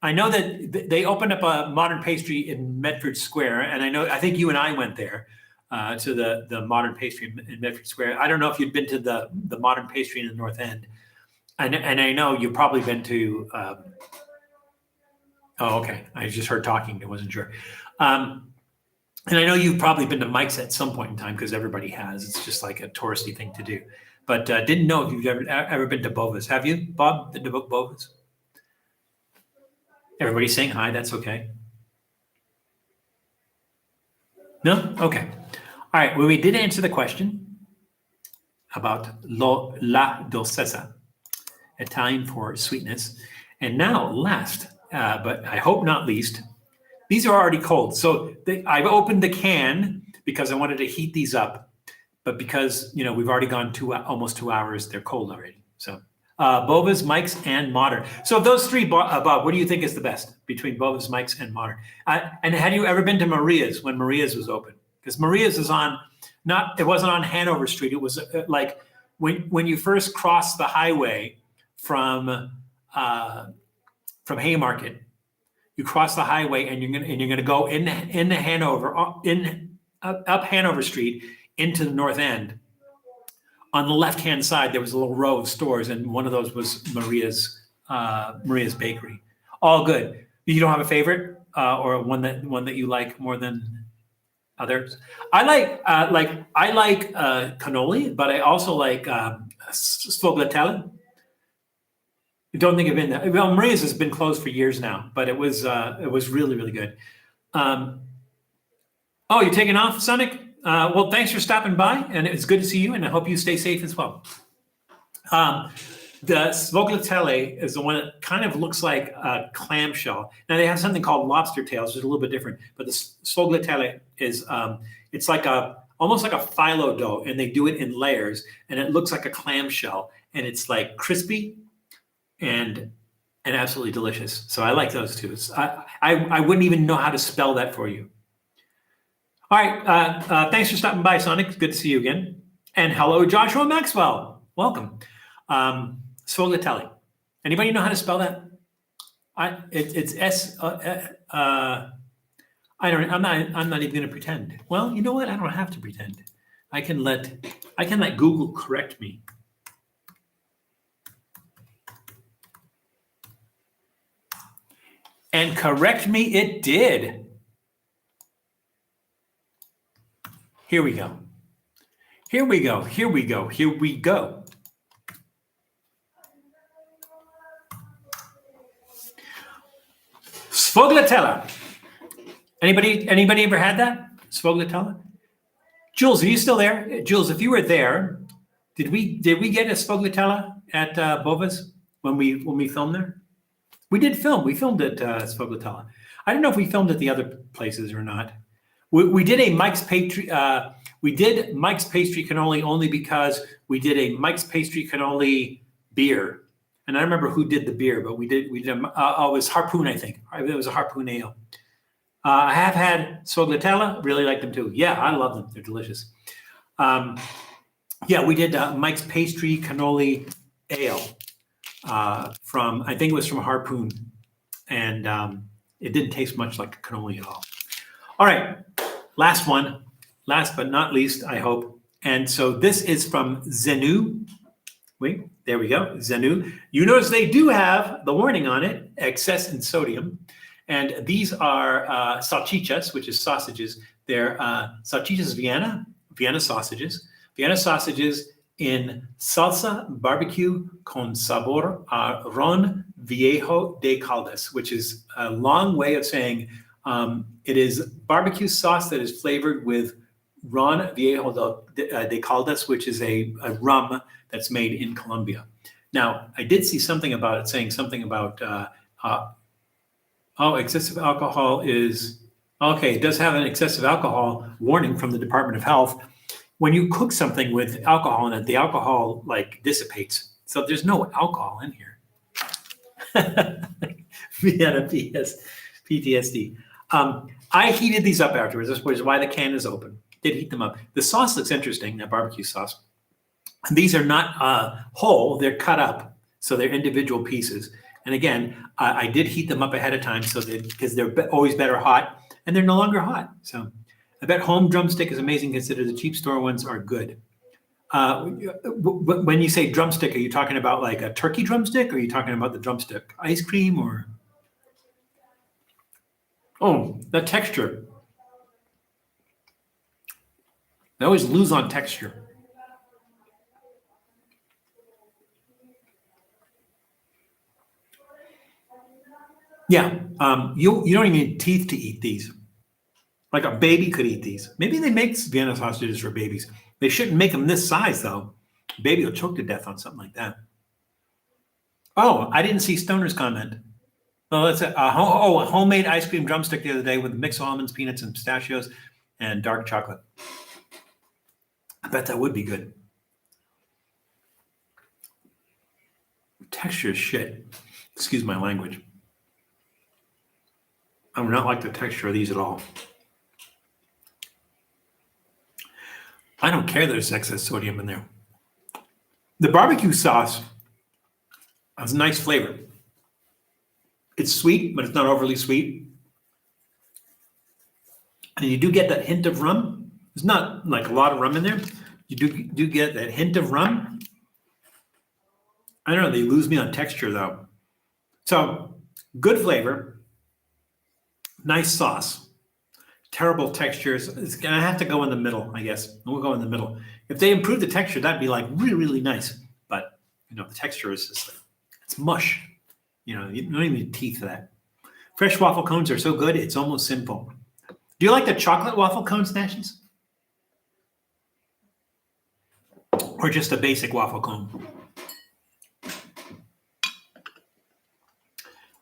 I know that they opened up a modern pastry in Medford Square, and I think you and I went there to the modern pastry in Medford Square. I don't know if you'd been to the modern pastry in the North End, and I know you've probably been to. Oh, okay. I just heard talking. I wasn't sure. And I know you've probably been to Mike's at some point in time because everybody has. It's just like a touristy thing to do. But didn't know if you've ever been to Bova's. Have you, Bob, been to Bova's? Everybody's saying hi. That's okay. No? Okay. All right. Well, we did answer the question about la Dolcezza, Italian for sweetness. And now, last, but I hope not least, these are already cold. So I've opened the can because I wanted to heat these up. But because, we've already gone almost 2 hours, they're cold already. So Bova's, Mike's, and Modern. So of those three, Bob, what do you think is the best between Bova's, Mike's, and Modern? And had you ever been to Maria's when Maria's was open? Because Maria's is it wasn't on Hanover Street. It was like when you first cross the highway from Haymarket. You cross the highway and you're gonna go into Hanover, up Hanover Street into the North End. On the left-hand side, there was a little row of stores, and one of those was Maria's Bakery. All good. You don't have a favorite or one that you like more than others? I like cannoli, but I also like sfogliatelle. I don't think I've been there. Well, Maria's has been closed for years now, but it was really, really good. Oh, you're taking off, Sonic? Well, thanks for stopping by, and it's good to see you, and I hope you stay safe as well. The sfogliatelle is the one that kind of looks like a clamshell. Now, they have something called lobster tails, which is a little bit different, but the sfogliatelle is, it's like almost like a phyllo dough, and they do it in layers, and it looks like a clamshell, and it's like crispy, and absolutely delicious. So I like those two. I wouldn't even know how to spell that for you. All right. Thanks for stopping by, Sonic. It's good to see you again. And hello, Joshua Maxwell. Welcome. Sfogliatelle. Anybody know how to spell that? It's S. I'm not even going to pretend. Well, you know what? I don't have to pretend. I can let Google correct me. And correct me it did. Here we go. Here we go. Here we go. Here we go. Sfogliatelle. Anybody ever had that? Sfogliatelle? Jules, are you still there? Jules, if you were there, did we get a sfogliatelle at Bova's when we filmed there? We did film. We filmed at Sfogliatelle. I don't know if we filmed at the other places or not. We did a Mike's Pastry. We did Mike's Pastry Cannoli only because we did a Mike's Pastry Cannoli beer, and I don't remember who did the beer, but we did. It was Harpoon, I think. It was a Harpoon ale. I have had Sfogliatelle. Really like them too. Yeah, I love them. They're delicious. Yeah, we did Mike's Pastry Cannoli ale. I think it was from Harpoon, and it didn't taste much like cannoli at all. All right, last one, last but not least, I hope. And so this is from Zenú. Wait, there we go, Zenú. You notice they do have the warning on it, excess in sodium. And these are salchichas, which is sausages. They're salchichas Vienna sausages. Vienna sausages in salsa barbecue con sabor a ron Viejo de Caldas, which is a long way of saying it is barbecue sauce that is flavored with ron Viejo de Caldas, which is a rum that's made in Colombia. Now, I did see something about it saying something about, excessive alcohol is, okay, it does have an excessive alcohol warning from the Department of Health. when you cook something with alcohol in it, the alcohol like dissipates. So there's no alcohol in here. Vienna PTSD. I heated these up afterwards. This was why the can is open. Did heat them up. The sauce looks interesting, that barbecue sauce. And these are not whole, they're cut up. So they're individual pieces. And again, I did heat them up ahead of time so that because they're always better hot, and they're no longer hot. So I bet home drumstick is amazing. Consider the cheap store ones are good. When you say drumstick, are you talking about like a turkey drumstick, or are you talking about the drumstick ice cream, or? Oh, the texture. I always lose on texture. Yeah, you don't even need teeth to eat these. Like a baby could eat these. Maybe they make Vienna sausages for babies. They shouldn't make them this size, though. Baby will choke to death on something like that. Oh, I didn't see Stoner's comment. Oh, that's a homemade ice cream drumstick the other day with mixed almonds, peanuts, and pistachios, and dark chocolate. I bet that would be good. Texture is shit. Excuse my language. I would not like the texture of these at all. I don't care there's excess sodium in there. The barbecue sauce has a nice flavor. It's sweet, but it's not overly sweet. And you do get that hint of rum. There's not like a lot of rum in there. You do get that hint of rum. I don't know, they lose me on texture though. So good flavor. Nice sauce, terrible textures. It's gonna have to go in the middle, I guess. We'll go in the middle. If they improve the texture, that'd be like really, really nice. But the texture is just like, it's mush. You don't even need teeth for that. Fresh waffle cones are so good, it's almost sinful. Do you like the chocolate waffle cone, Snashies? Or just a basic waffle cone?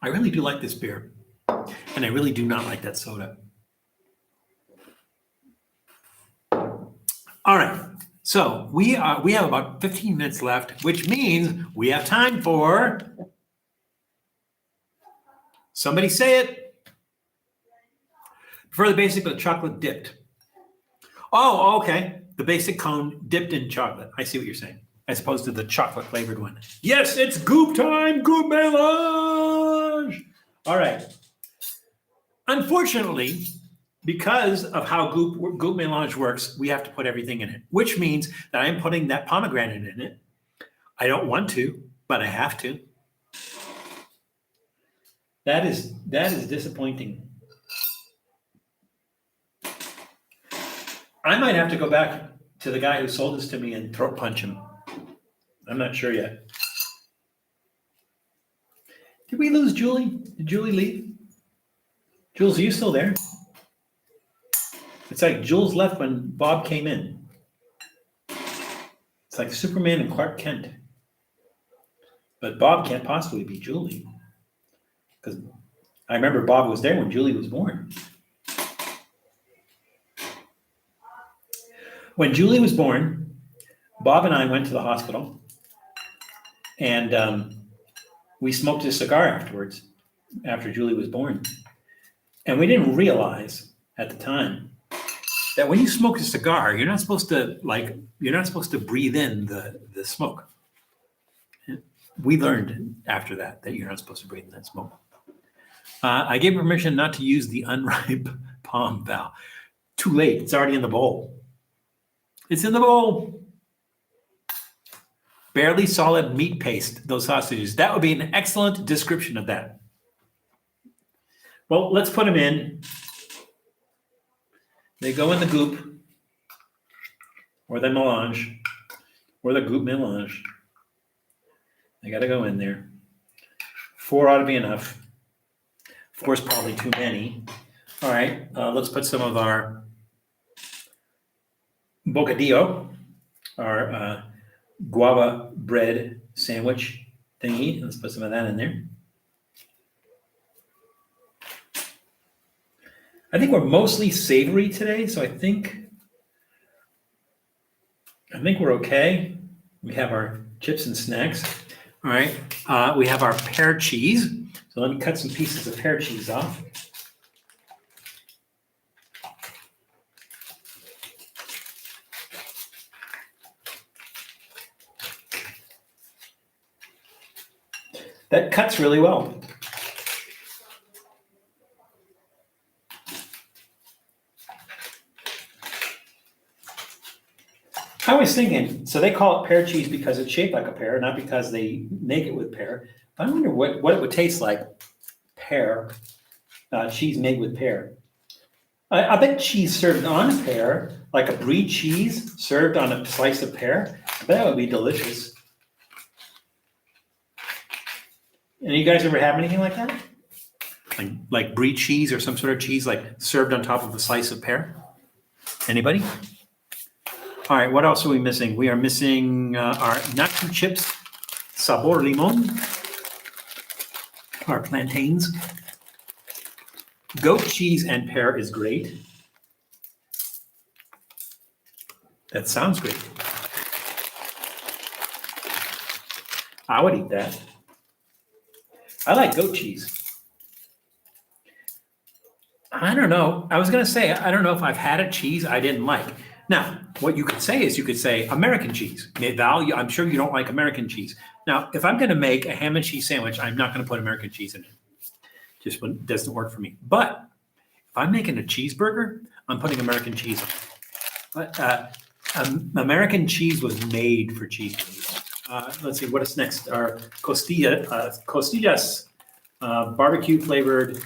I really do like this beer. And I really do not like that soda. All right, so we have about 15 minutes left, which means we have time for, somebody say it. Prefer the basic but chocolate dipped. Oh, okay. The basic cone dipped in chocolate. I see what you're saying. As opposed to the chocolate flavored one. Yes, it's goop time, goop melange. All right. Unfortunately, because of how goop melange works, we have to put everything in it, which means that I'm putting that pomegranate in it. I don't want to, but I have to. That is disappointing. I might have to go back to the guy who sold this to me and throat punch him. I'm not sure yet. Did we lose Julie? Did Julie leave? Jules, are you still there? It's like Jules left when Bob came in. It's like Superman and Clark Kent. But Bob can't possibly be Julie. Because I remember Bob was there when Julie was born. When Julie was born, Bob and I went to the hospital. And we smoked a cigar afterwards, after Julie was born. And we didn't realize at the time that when you smoke a cigar, you're not supposed to breathe in the smoke. We learned after that you're not supposed to breathe in that smoke. I gave permission not to use the unripe palm, Val. Too late. It's already in the bowl. It's in the bowl. Barely solid meat paste, those sausages. That would be an excellent description of that. Well, let's put them in. They go in the goop, or the melange, or the goop melange. They got to go in there. 4 ought to be enough. Of course, probably too many. All right, let's put some of our bocadillo, our guava bread sandwich thingy. Let's put some of that in there. I think we're mostly savory today, so I think I think we're okay. We have our chips and snacks. All right. We have our pear cheese. So let me cut some pieces of pear cheese off. That cuts really well. I was thinking, so they call it pear cheese because it's shaped like a pear, not because they make it with pear. But I wonder what it would taste like, pear, cheese made with pear. I bet cheese served on a pear, like a brie cheese served on a slice of pear, I bet that would be delicious. Any of you guys ever have anything like that? Like brie cheese or some sort of cheese like served on top of a slice of pear? Anybody? All right, what else are we missing? We are missing our NatuChips sabor limon, our plantains. Goat cheese and pear is great. That sounds great. I would eat that. I like goat cheese. I don't know. I was going to say, I don't know if I've had a cheese I didn't like. Now, what you could say is you could say American cheese. Val, I'm sure you don't like American cheese. Now, if I'm going to make a ham and cheese sandwich, I'm not going to put American cheese in it. Just doesn't work for me. But if I'm making a cheeseburger, I'm putting American cheese on it. But American cheese was made for cheeseburgers. Let's see, what is next? Our costillas, barbecue flavored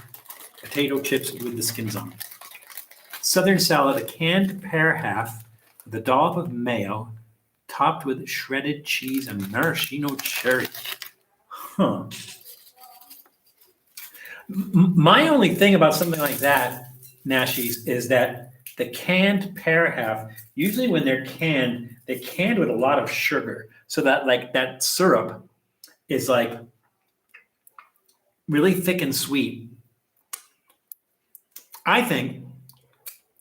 potato chips with the skins on. Southern salad, a canned pear half with a dollop of mayo, topped with shredded cheese and maraschino cherry. Huh. My only thing about something like that, Nashies, is that the canned pear half, usually when they're canned with a lot of sugar. So that like that syrup is like really thick and sweet. I think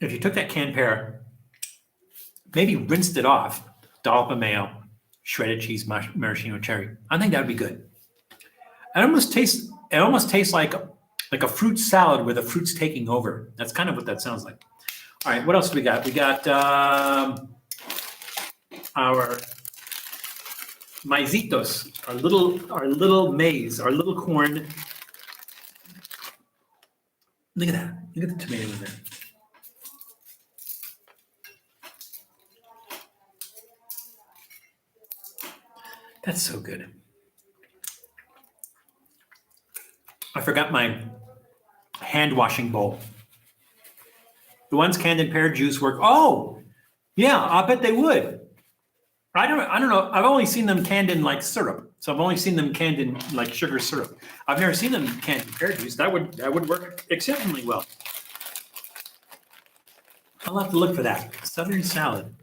if you took that canned pear, maybe rinsed it off, dollop of mayo, shredded cheese, maraschino cherry, I think that would be good. It almost tastes like a fruit salad where the fruit's taking over. That's kind of what that sounds like. All right, what else do we got? We got our Maizitos, our little maize, our little corn. Look at that. Look at the tomato in there. That's so good. I forgot my hand washing bowl. The ones canned in pear juice work. Oh, yeah, I bet they would. I don't know. I've only seen them canned in like syrup. So I've only seen them canned in like sugar syrup. I've never seen them canned in pear juice. That would work exceptionally well. I'll have to look for that. Southern salad.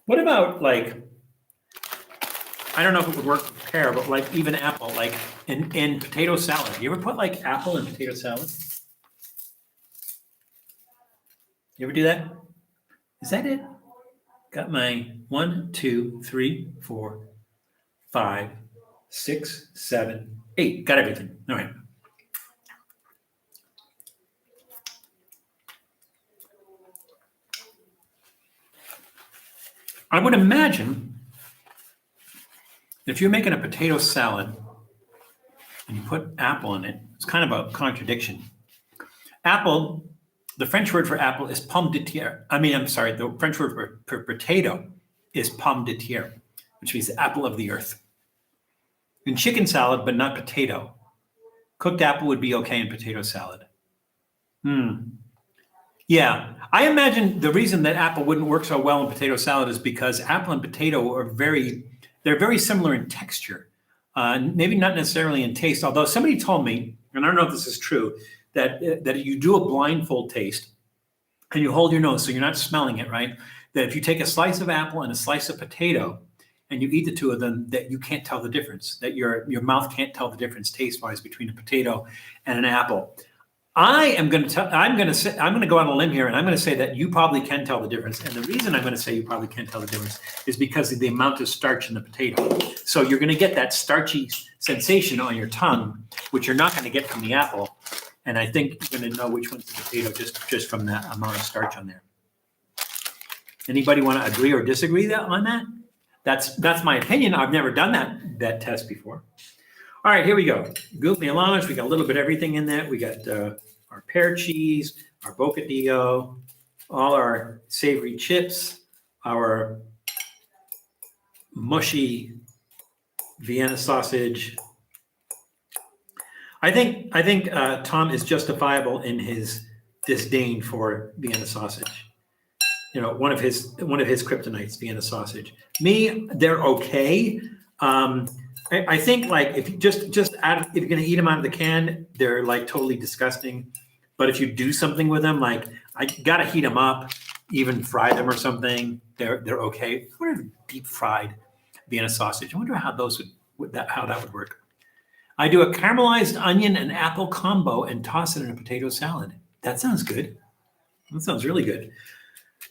What about like, I don't know if it would work with pear, but like even apple, like in potato salad. You ever put like apple in potato salad? You ever do that? Is that it? Got my 1, 2, 3, 4, 5, 6, 7, 8. Got everything. All right. I would imagine if you're making a potato salad and you put apple in it, it's kind of a contradiction. Apple, the French word for apple is pomme de terre. The French word for potato is pomme de terre, which means the apple of the earth. In chicken salad, but not potato. Cooked apple would be okay in potato salad. Yeah, I imagine the reason that apple wouldn't work so well in potato salad is because apple and potato are they're very similar in texture. Maybe not necessarily in taste, although somebody told me, and I don't know if this is true, that you do a blindfold taste and you hold your nose so you're not smelling it, right? That if you take a slice of apple and a slice of potato and you eat the two of them, that you can't tell the difference, that your mouth can't tell the difference taste-wise between a potato and an apple. I'm going to go on a limb here, and I'm going to say that you probably can tell the difference. And the reason I'm going to say you probably can tell the difference is because of the amount of starch in the potato. So you're going to get that starchy sensation on your tongue, which you're not going to get from the apple. And I think you're going to know which one's the potato just from that amount of starch on there. Anybody want to agree or disagree on that? That's my opinion. I've never done that test before. All right, here we go. Goût mélange. We got a little bit of everything in that. We got our pear cheese, our bocadillo, all our savory chips, our mushy Vienna sausage. I think Tom is justifiable in his disdain for Vienna sausage. You know, one of his kryptonites, Vienna sausage. Me, they're okay. I think like if you if you're gonna eat them out of the can, they're like totally disgusting. But if you do something with them, like I gotta heat them up, even fry them or something, they're okay. What are deep fried Vienna sausage? I wonder how those how that would work. I do a caramelized onion and apple combo and toss it in a potato salad. That sounds good. That sounds really good.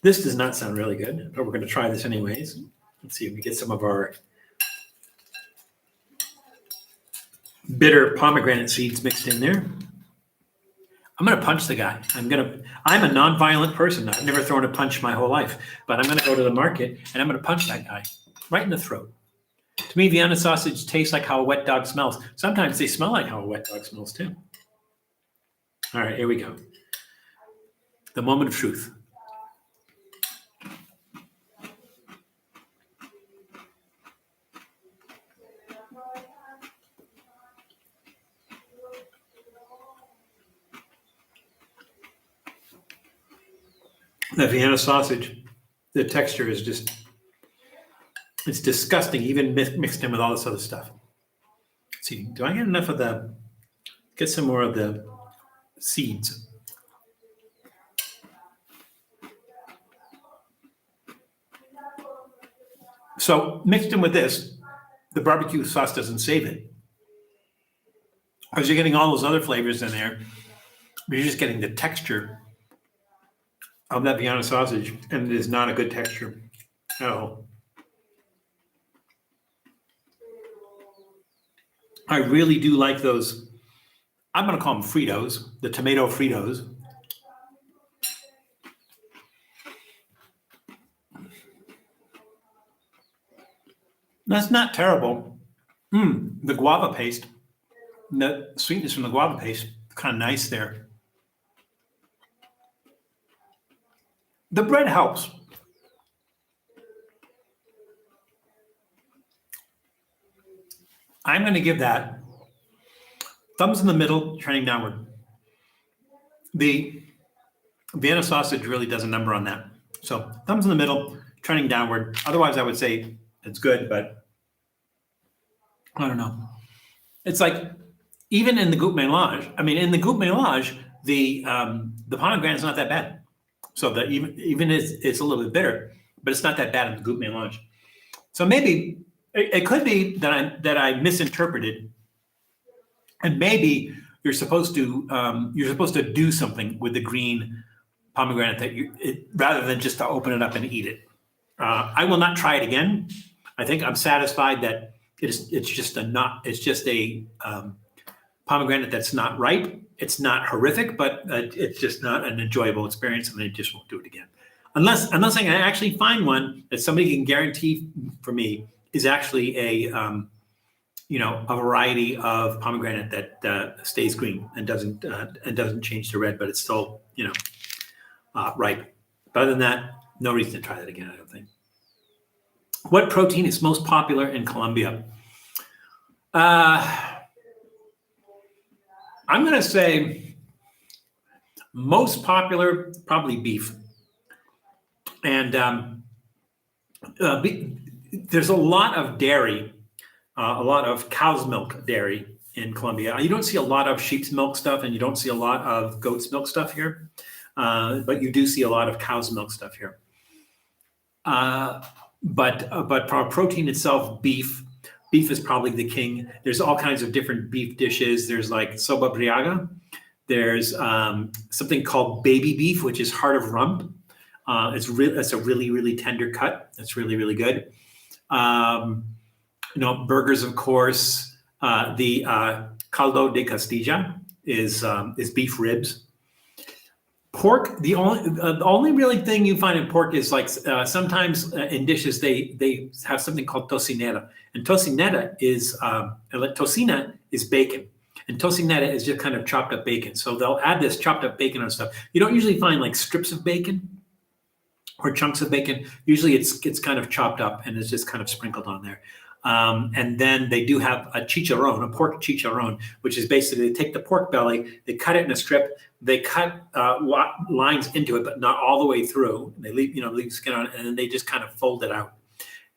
This does not sound really good, but we're going to try this anyways. Let's see if we get some of our bitter pomegranate seeds mixed in there. I'm going to punch the guy. I'm a non-violent person. I've never thrown a punch my whole life, but I'm going to go to the market and I'm going to punch that guy right in the throat. To me, Vienna sausage tastes like how a wet dog smells. Sometimes they smell like how a wet dog smells too. All right, here we go. The moment of truth. The Vienna sausage, the texture is just, it's disgusting, even mixed in with all this other stuff. Let's see, do I get enough of get some more of the seeds? So mixed in with this, the barbecue sauce doesn't save it. Because you're getting all those other flavors in there, but you're just getting the texture of that Vienna sausage, and it is not a good texture at all. I really do like those. I'm going to call them Fritos, the tomato Fritos. That's not terrible. The guava paste, the sweetness from the guava paste, kind of nice there. The bread helps. I'm going to give that thumbs in the middle, trending downward. The Vienna sausage really does a number on that. So thumbs in the middle, trending downward. Otherwise, I would say it's good, but I don't know. It's like even in the goût mélange. I mean, in the goût mélange, the pomegranate is not that bad. So that even it's a little bit bitter, but it's not that bad in the goût mélange. So maybe it could be that I misinterpreted, and maybe you're supposed to do something with the green pomegranate rather than just to open it up and eat it. I will not try it again. I think I'm satisfied that it's just a pomegranate that's not ripe. It's not horrific, but it's just not an enjoyable experience, and I just won't do it again. Unless I can actually find one that somebody can guarantee for me is actually a variety of pomegranate that stays green and doesn't change to red, but it's still ripe. But other than that, no reason to try that again, I don't think. What protein is most popular in Colombia? I'm going to say most popular, probably beef. And there's a lot of dairy, a lot of cow's milk dairy in Colombia. You don't see a lot of sheep's milk stuff, and you don't see a lot of goat's milk stuff here. But you do see a lot of cow's milk stuff here. But for protein itself, beef is probably the king. There's all kinds of different beef dishes. There's like sopa briaga, There's something called baby beef, which is heart of rump. It's a really, really tender cut. It's really, really good. Burgers, of course. The caldo de costilla is beef ribs. Pork. The only really thing you find in pork is like sometimes in dishes they have something called tocineta, and tocineta is tocina is bacon. And tocineta is just kind of chopped up bacon. So they'll add this chopped up bacon on stuff. You don't usually find like strips of bacon or chunks of bacon. Usually it's kind of chopped up and it's just kind of sprinkled on there. And then they do have a chicharron, a pork chicharron, which is basically they take the pork belly, they cut it in a strip, they cut lines into it, but not all the way through. They leave skin on it, and then they just kind of fold it out.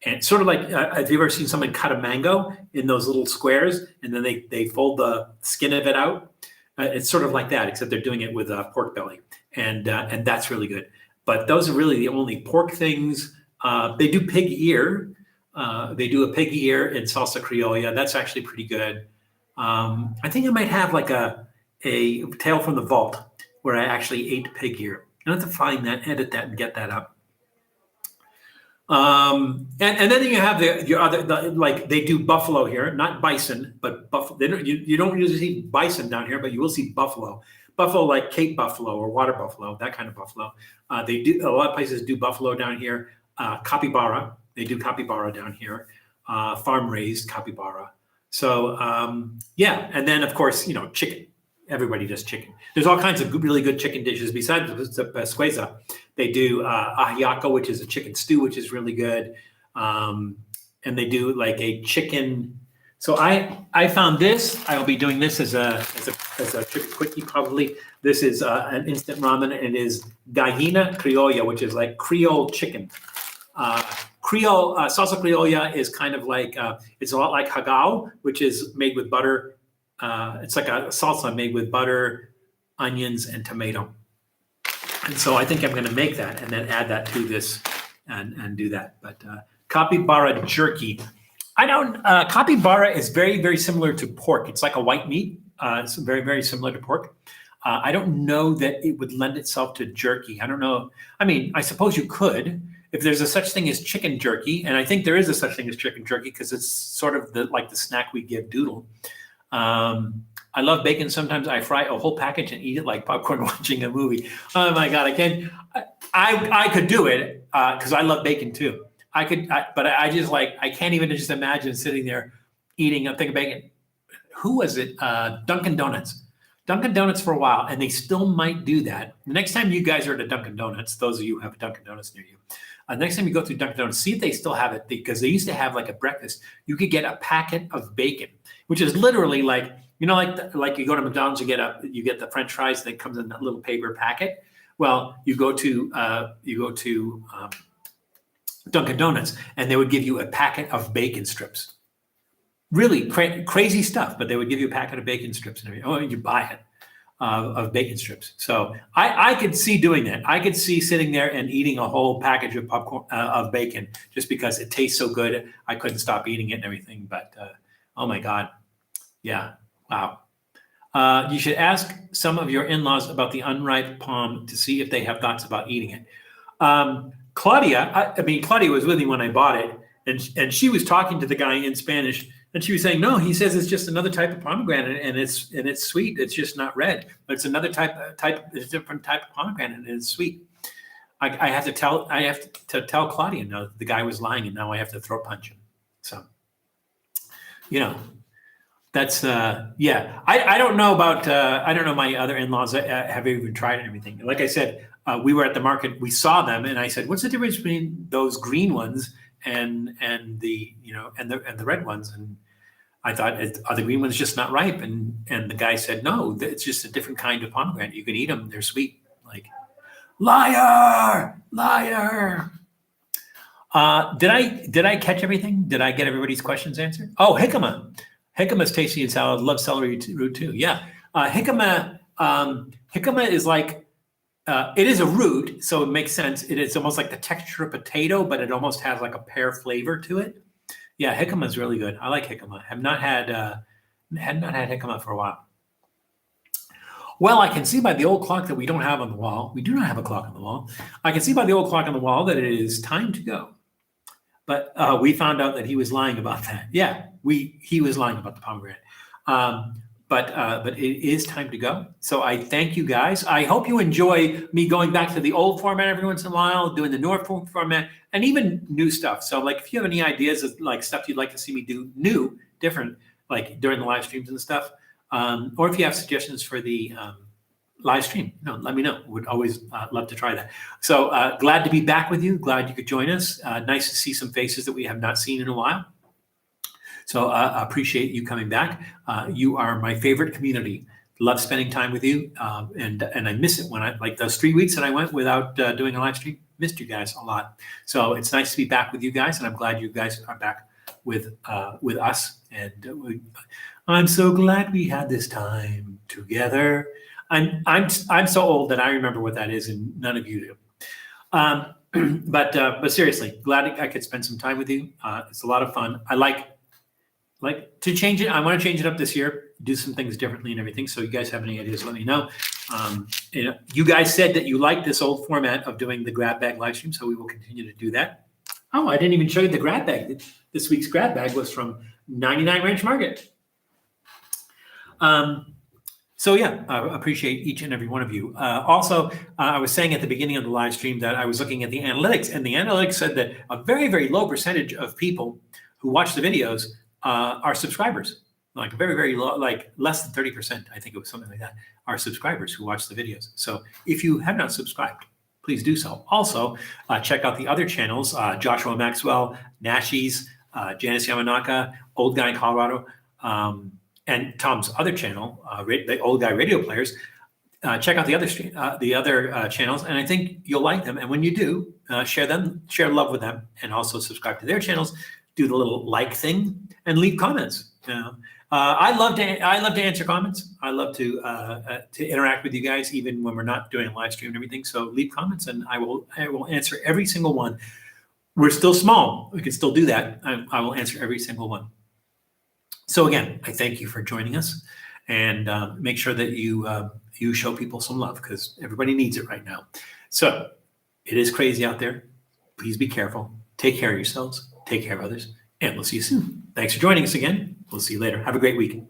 And sort of like, have you ever seen someone cut a mango in those little squares, and then they fold the skin of it out? It's sort of like that, except they're doing it with pork belly, and that's really good. But those are really the only pork things. They do pig ear. They do a pig ear in salsa criolla. That's actually pretty good. I think I might have like a tale from the vault where I actually ate pig ear. I have to find that, edit that, and get that up. And then you have your other, like they do buffalo here, not bison, but buffalo. You don't usually see bison down here, but you will see buffalo. Buffalo like Cape buffalo or water buffalo, that kind of buffalo. They do, a lot of places do buffalo down here. Capybara, they do capybara down here. Farm raised capybara. So yeah, and then of course, chicken. Everybody does chicken. There's all kinds of really good chicken dishes besides the pesqueza. They do ajiaco, which is a chicken stew, which is really good. And they do like a chicken. So I found this. I will be doing this as a chicken quickie probably. This is an instant ramen, and it is gallina criolla, which is like Creole chicken. Creole salsa criolla is kind of like it's a lot like hagao, which is made with butter. It's like a salsa made with butter, onions, and tomato. And so I think I'm going to make that and then add that to this and do that. But capybara jerky. Capybara is very, very similar to pork. It's like a white meat. It's very, very similar to pork. I don't know that it would lend itself to jerky. I don't know. I mean, I suppose you could. If there's a such thing as chicken jerky, and I think there is a such thing as chicken jerky because it's sort of like the snack we give Doodle. I love bacon. Sometimes I fry a whole package and eat it like popcorn watching a movie. Oh my God, I can't. I could do it because I love bacon too. But I just I can't even just imagine sitting there eating a thing of bacon. Who was it? Dunkin' Donuts. Dunkin' Donuts for a while, and they still might do that. The next time you guys are at a Dunkin' Donuts, those of you who have a Dunkin' Donuts near you, next time you go through Dunkin' Donuts, see if they still have it, because they used to have like a breakfast. You could get a packet of bacon, which is literally like, like you go to McDonald's, you get the French fries that comes in that little paper packet. Well, you go to Dunkin' Donuts, and they would give you a packet of bacon strips. Really crazy stuff, but they would give you a packet of bacon strips and everything. Oh, and you buy it. Of bacon strips. So I could see doing that. I could see sitting there and eating a whole package of popcorn of bacon just because it tastes so good. I couldn't stop eating it and everything. But oh my God, yeah, wow. You should ask some of your in-laws about the unripe palm to see if they have thoughts about eating it. Claudia, Claudia was with me when I bought it, and she was talking to the guy in Spanish. And she was saying, no, he says it's just another type of pomegranate, and it's sweet. It's just not red, but it's another it's a different type of pomegranate, and it's sweet. I have to tell Claudia, no, the guy was lying, and now I have to throat punch him. So, that's yeah. I don't know about I don't know my other in-laws have even tried it and everything. Like I said, we were at the market, we saw them, and I said, what's the difference between those green ones and the and the red ones? And I thought, are the green ones just not ripe? And the guy said, no, it's just a different kind of pomegranate. You can eat them; they're sweet. Like, liar. Did I catch everything? Did I get everybody's questions answered? Oh, jicama. Jicama's tasty in salad. Love celery root too. Yeah, jicama is like. It is a root, so it makes sense. It is almost like the texture of potato, but it almost has like a pear flavor to it. Yeah, jicama is really good. I like jicama. Have not had jicama for a while. Well, I can see by the old clock that we don't have on the wall. We do not have a clock on the wall. I can see by the old clock on the wall that it is time to go. But we found out that he was lying about that. Yeah, he was lying about the pomegranate. But it is time to go. So I thank you guys. I hope you enjoy me going back to the old format every once in a while, doing the North format, and even new stuff. So like, if you have any ideas of like stuff you'd like to see me do new, different, like during the live streams and stuff, or if you have suggestions for the live stream, let me know. Would always love to try that. So glad to be back with you. Glad you could join us. Nice to see some faces that we have not seen in a while. So I appreciate you coming back. You are my favorite community. Love spending time with you. And I miss it when like those 3 weeks that I went without doing a live stream, missed you guys a lot. So it's nice to be back with you guys. And I'm glad you guys are back with us. And I'm so glad we had this time together. I'm so old that I remember what that is and none of you do. But seriously, glad I could spend some time with you. It's a lot of fun. I like to change it. I want to change it up this year, do some things differently and everything. So you guys have any ideas, let me know. You guys said that you like this old format of doing the grab bag live stream, so we will continue to do that. Oh, I didn't even show you the grab bag. This week's grab bag was from 99 Ranch Market. So yeah, I appreciate each and every one of you. Also, I was saying at the beginning of the live stream that I was looking at the analytics, and the analytics said that a very, very low percentage of people who watch the videos are subscribers. Like very, very low, like less than 30%, I think it was something like that, are subscribers who watch the videos. So if you have not subscribed, please do so. Also, check out the other channels, Joshua Maxwell, Nashies, Janice Yamanaka, Old Guy in Colorado, and Tom's other channel, the Old Guy Radio Players. Check out the other channels, and I think you'll like them. And when you do, share love with them, and also subscribe to their channels. Do the little like thing and leave comments. I love to answer comments. I love to interact with you guys, even when we're not doing a live stream and everything. So leave comments, and I will answer every single one. We're still small. We can still do that. I will answer every single one. So again, I thank you for joining us, and make sure that you show people some love, because everybody needs it right now. So it is crazy out there. Please be careful. Take care of yourselves. Take care of others, and we'll see you soon. Thanks for joining us again. We'll see you later. Have a great week.